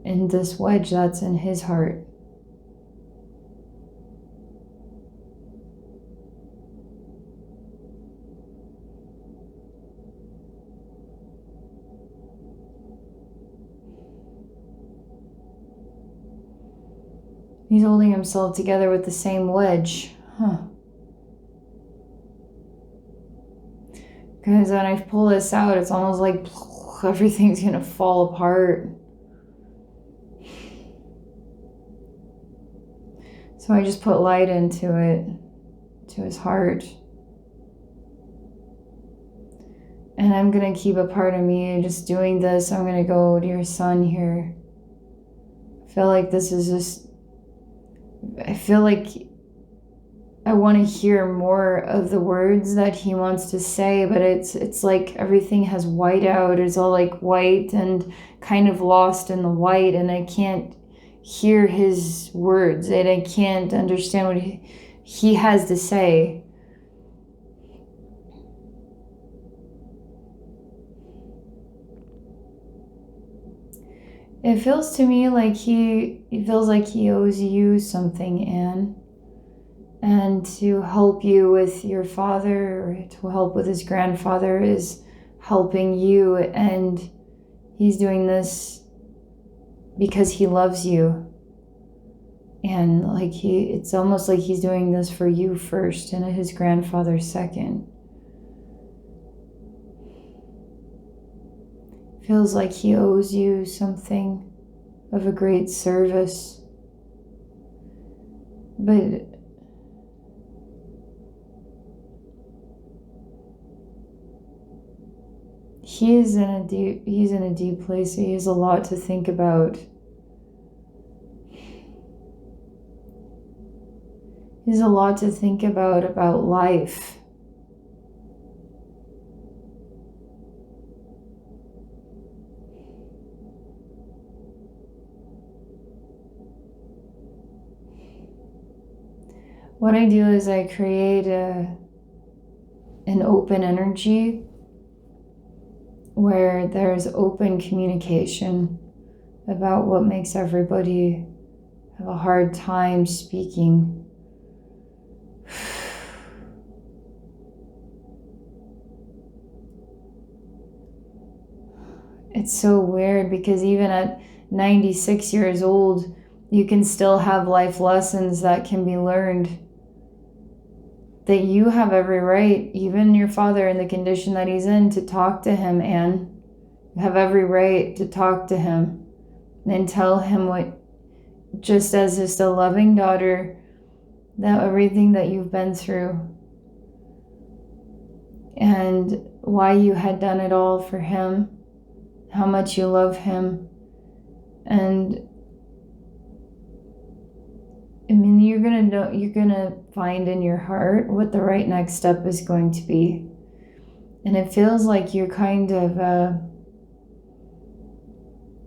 Speaker 1: and this wedge that's in his heart. He's holding himself together with the same wedge. Because when I pull this out, it's almost like everything's gonna fall apart. So I just put light into it, to his heart. And I'm gonna keep a part of me just doing this. I'm gonna go to your son here. I feel like this is just, I feel like I want to hear more of the words that he wants to say, but it's like everything has white out. It's all like white and kind of lost in the white, and I can't hear his words, and I can't understand what he has to say. It feels to me like it feels like he owes you something, Anne. And to help you with your father, or to help with his grandfather, is helping you. And he's doing this because he loves you. And like it's almost like he's doing this for you first and his grandfather second. Feels like he owes you something of a great service. But he's in a deep place. He has a lot to think about. He has a lot to think about life. What I do is I create an open energy where there's open communication about what makes everybody have a hard time speaking. It's so weird because even at 96 years old, you can still have life lessons that can be learned. That you have every right, even your father in the condition that he's in, to talk to him, Anne. You have every right to talk to him and tell him what, just as just a loving daughter, that everything that you've been through and why you had done it all for him, how much you love him. And I mean, you're gonna find in your heart what the right next step is going to be. And it feels like you're kind of,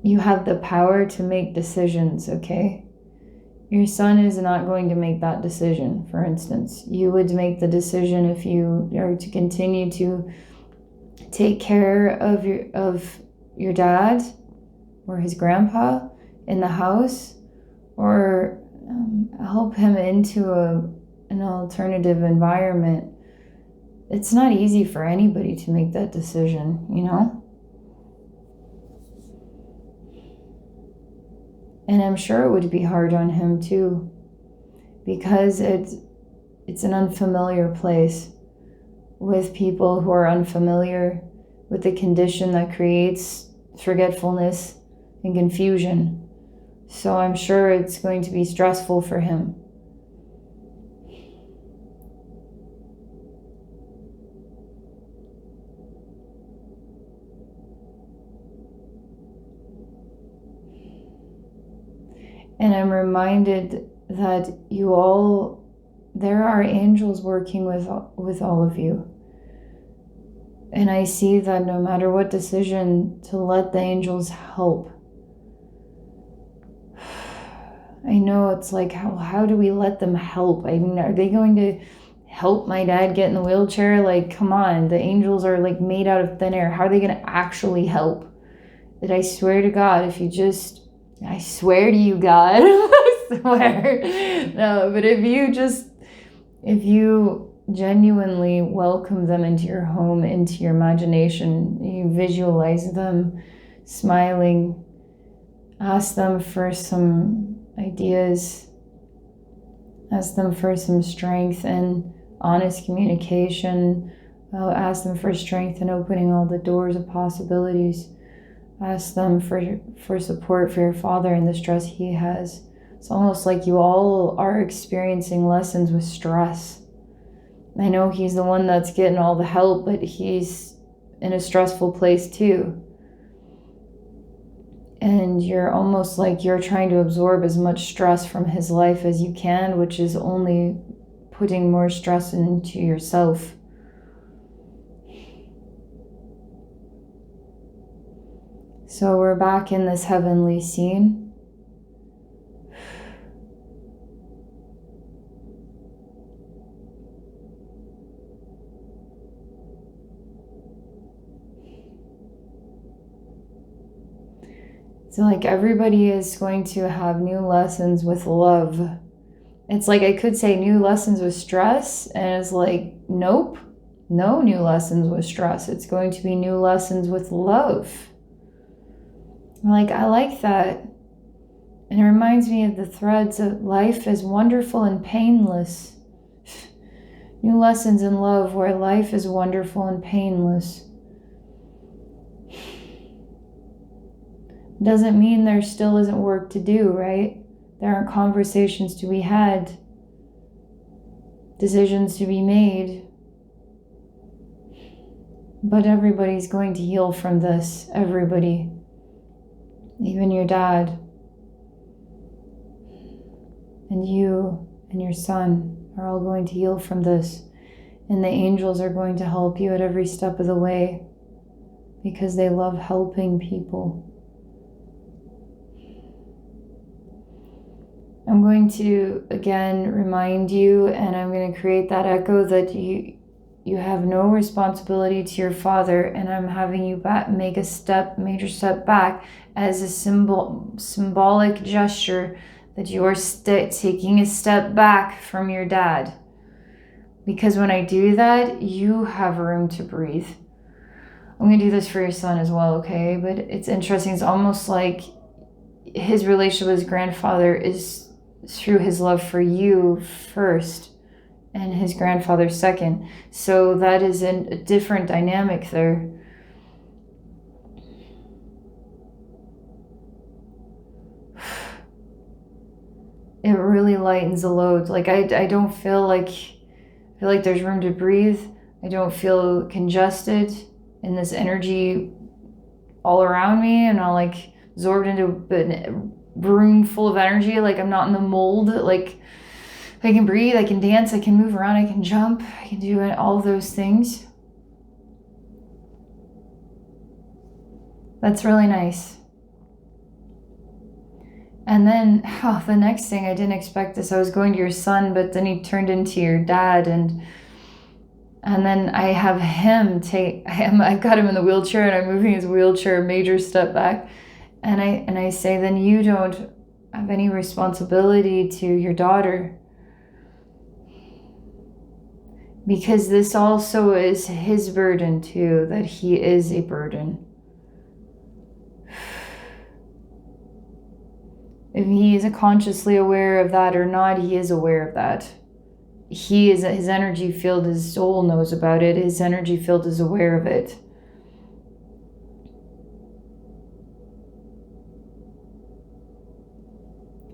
Speaker 1: you have the power to make decisions, okay? Your son is not going to make that decision, for instance. You would make the decision if you are to continue to take care of your dad or his grandpa in the house, or help him into an alternative environment. It's not easy for anybody to make that decision, you know? And I'm sure it would be hard on him too, because it's an unfamiliar place with people who are unfamiliar with the condition that creates forgetfulness and confusion. So I'm sure it's going to be stressful for him. And I'm reminded that there are angels working with all of you. And I see that no matter what decision, to let the angels help. I know it's like, how do we let them help? I mean, are they going to help my dad get in the wheelchair? Like, come on, the angels are like made out of thin air. How are they going to actually help? That I swear to God, I swear to you, God, I swear. No, but if you genuinely welcome them into your home, into your imagination, you visualize them smiling, ask them for some ideas, ask them for some strength and honest communication, ask them for strength in opening all the doors of possibilities. Ask them for support for your father and the stress he has. It's almost like you all are experiencing lessons with stress. I know he's the one that's getting all the help, but he's in a stressful place too. And you're almost like you're trying to absorb as much stress from his life as you can, which is only putting more stress into yourself. So we're back in this heavenly scene. So like everybody is going to have new lessons with love. It's like I could say new lessons with stress, and it's like, nope, no new lessons with stress. It's going to be new lessons with love. Like, I like that. And it reminds me of the threads of life is wonderful and painless. New lessons in love where life is wonderful and painless. Doesn't mean there still isn't work to do, right? There aren't conversations to be had, decisions to be made. But everybody's going to heal from this. Everybody. Even your dad. And you and your son are all going to heal from this. And the angels are going to help you at every step of the way because they love helping people. I'm going to again remind you, and I'm going to create that echo that you have no responsibility to your father, and I'm having you make a major step back as a symbolic gesture that you are taking a step back from your dad. Because when I do that, you have room to breathe. I'm going to do this for your son as well, okay? But it's interesting. It's almost like his relationship with his grandfather is through his love for you first and his grandfather second. So that is a different dynamic there. It really lightens the load. Like I don't feel like there's room to breathe. I don't feel congested in this energy all around me. I'm not like absorbed into a room full of energy. Like I'm not in the mold. Like I can breathe, I can dance, I can move around, I can jump, I can do all of those things. That's really nice. And then, the next thing, I didn't expect this. I was going to your son, but then he turned into your dad, and then I have him I've got him in the wheelchair, and I'm moving his wheelchair a major step back, and I say, then you don't have any responsibility to your daughter. Because this also is his burden too, that he is a burden. If he is consciously aware of that or not, he is aware of that. His energy field, his soul knows about it. His energy field is aware of it.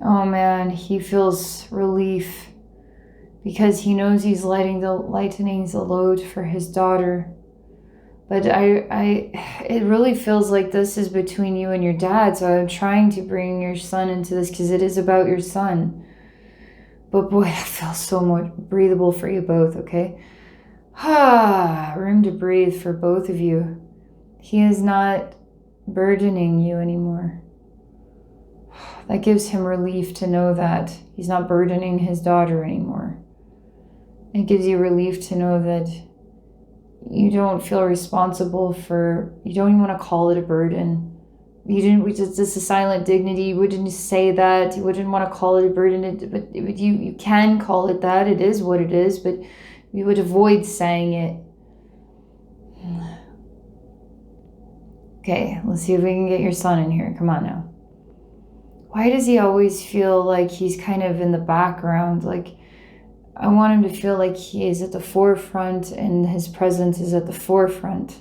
Speaker 1: Oh man, he feels relief because he knows he's lightening the load for his daughter. But it really feels like this is between you and your dad. So I'm trying to bring your son into this because it is about your son. But boy, that feels so much breathable for you both, okay? Room to breathe for both of you. He is not burdening you anymore. That gives him relief to know that he's not burdening his daughter anymore. It gives you relief to know that you don't feel responsible you don't even want to call it a burden. It's a silent dignity. You wouldn't say that. You wouldn't want to call it a burden, but you can call it that. It is what it is, but you would avoid saying it. Okay, let's see if we can get your son in here. Come on now. Why does he always feel like he's kind of in the background? Like, I want him to feel like he is at the forefront and his presence is at the forefront.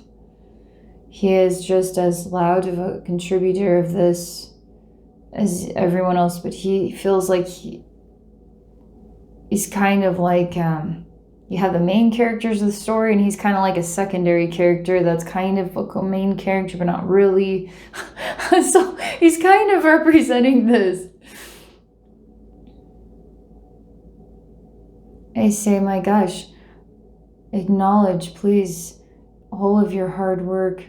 Speaker 1: He is just as loud of a contributor of this as everyone else, but he feels like he's kind of like, you have the main characters of the story and he's kind of like a secondary character that's kind of a main character, but not really. So he's kind of representing this. I say, my gosh, acknowledge, please, all of your hard work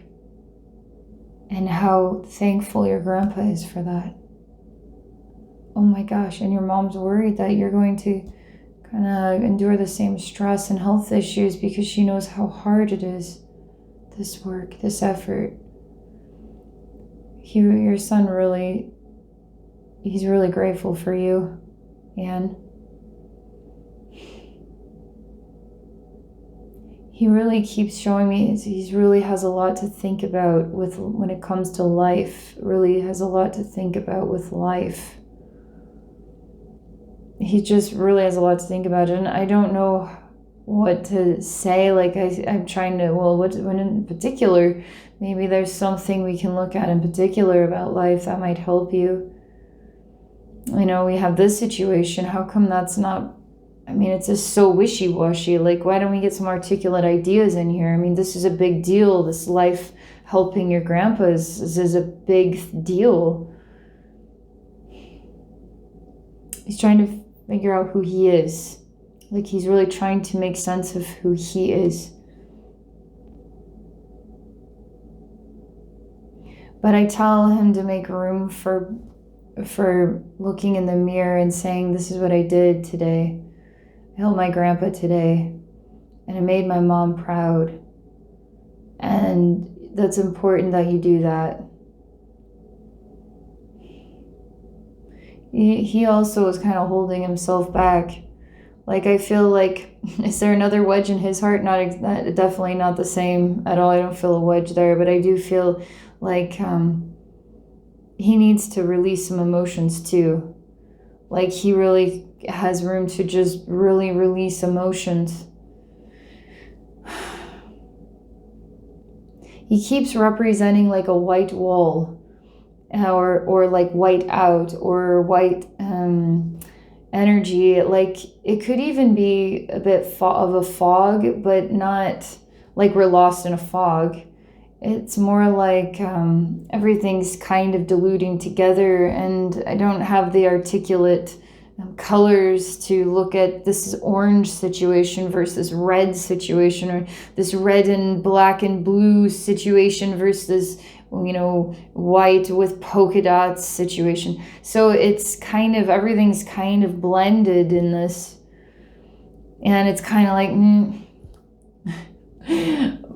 Speaker 1: and how thankful your grandpa is for that. Oh my gosh, and your mom's worried that you're going to kind of endure the same stress and health issues because she knows how hard it is, this work, this effort. your son really, he's really grateful for you, Anne. He really keeps showing me he really has a lot to think about when it comes to life. Really has a lot to think about with life. He just really has a lot to think about, and I don't know what to say. Like I'm trying to, when in particular, maybe there's something we can look at in particular about life that might help you. We have this situation. How come that's not, it's just so wishy-washy. Like, why don't we get some articulate ideas in here? This is a big deal. This life helping your grandpa is a big deal. He's trying to figure out who he is. Like, he's really trying to make sense of who he is. But I tell him to make room for looking in the mirror and saying, this is what I did today. I held my grandpa today, and it made my mom proud. And that's important that you do that. He also is kind of holding himself back. Like, I feel like, is there another wedge in his heart? Definitely not the same at all. I don't feel a wedge there, but I do feel like he needs to release some emotions too. Like, he really has room to just really release emotions. He keeps representing like a white wall, or like white out, or white energy. Like, it could even be a bit of a fog, but not like we're lost in a fog. It's more like everything's kind of diluting together, and I don't have the articulate colors to look at. This is orange situation versus red situation, or this red and black and blue situation versus white with polka dots situation. So it's kind of, everything's kind of blended in this, and it's kind of like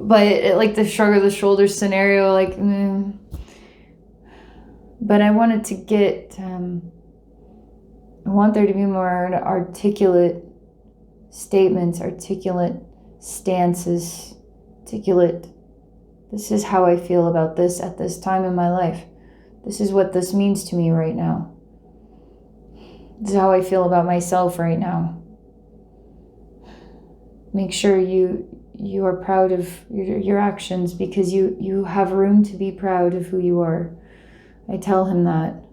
Speaker 1: but like the shrug of the shoulders scenario, like but I wanted to get I want there to be more articulate statements, articulate stances, articulate, this is how I feel about this at this time in my life. This is what this means to me right now. This is how I feel about myself right now. Make sure you are proud of your actions, because you have room to be proud of who you are. I tell him that.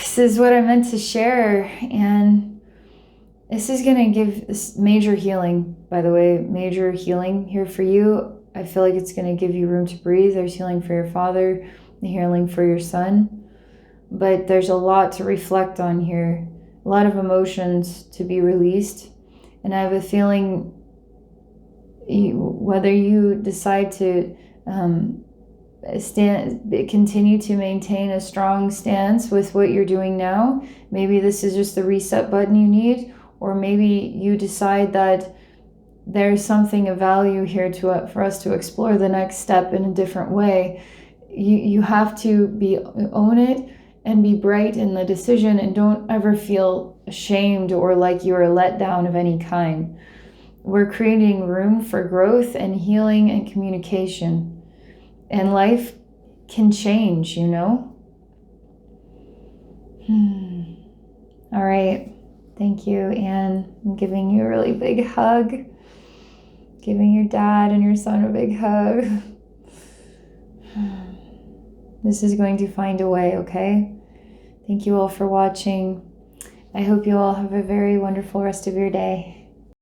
Speaker 1: This is what I meant to share, and this is going to give this major healing, by the way, major healing here for you. I feel like it's going to give you room to breathe. There's healing for your father, the healing for your son, but there's a lot to reflect on here, a lot of emotions to be released, and I have a feeling whether you decide to continue to maintain a strong stance with what you're doing now. Maybe this is just the reset button you need, or maybe you decide that there's something of value here for us to explore the next step in a different way. You have to own it and be bright in the decision, and don't ever feel ashamed or like you're a letdown of any kind. We're creating room for growth and healing and communication. And life can change, All right. Thank you, Anne. I'm giving you a really big hug. Giving your dad and your son a big hug. This is going to find a way, okay? Thank you all for watching. I hope you all have a very wonderful rest of your day.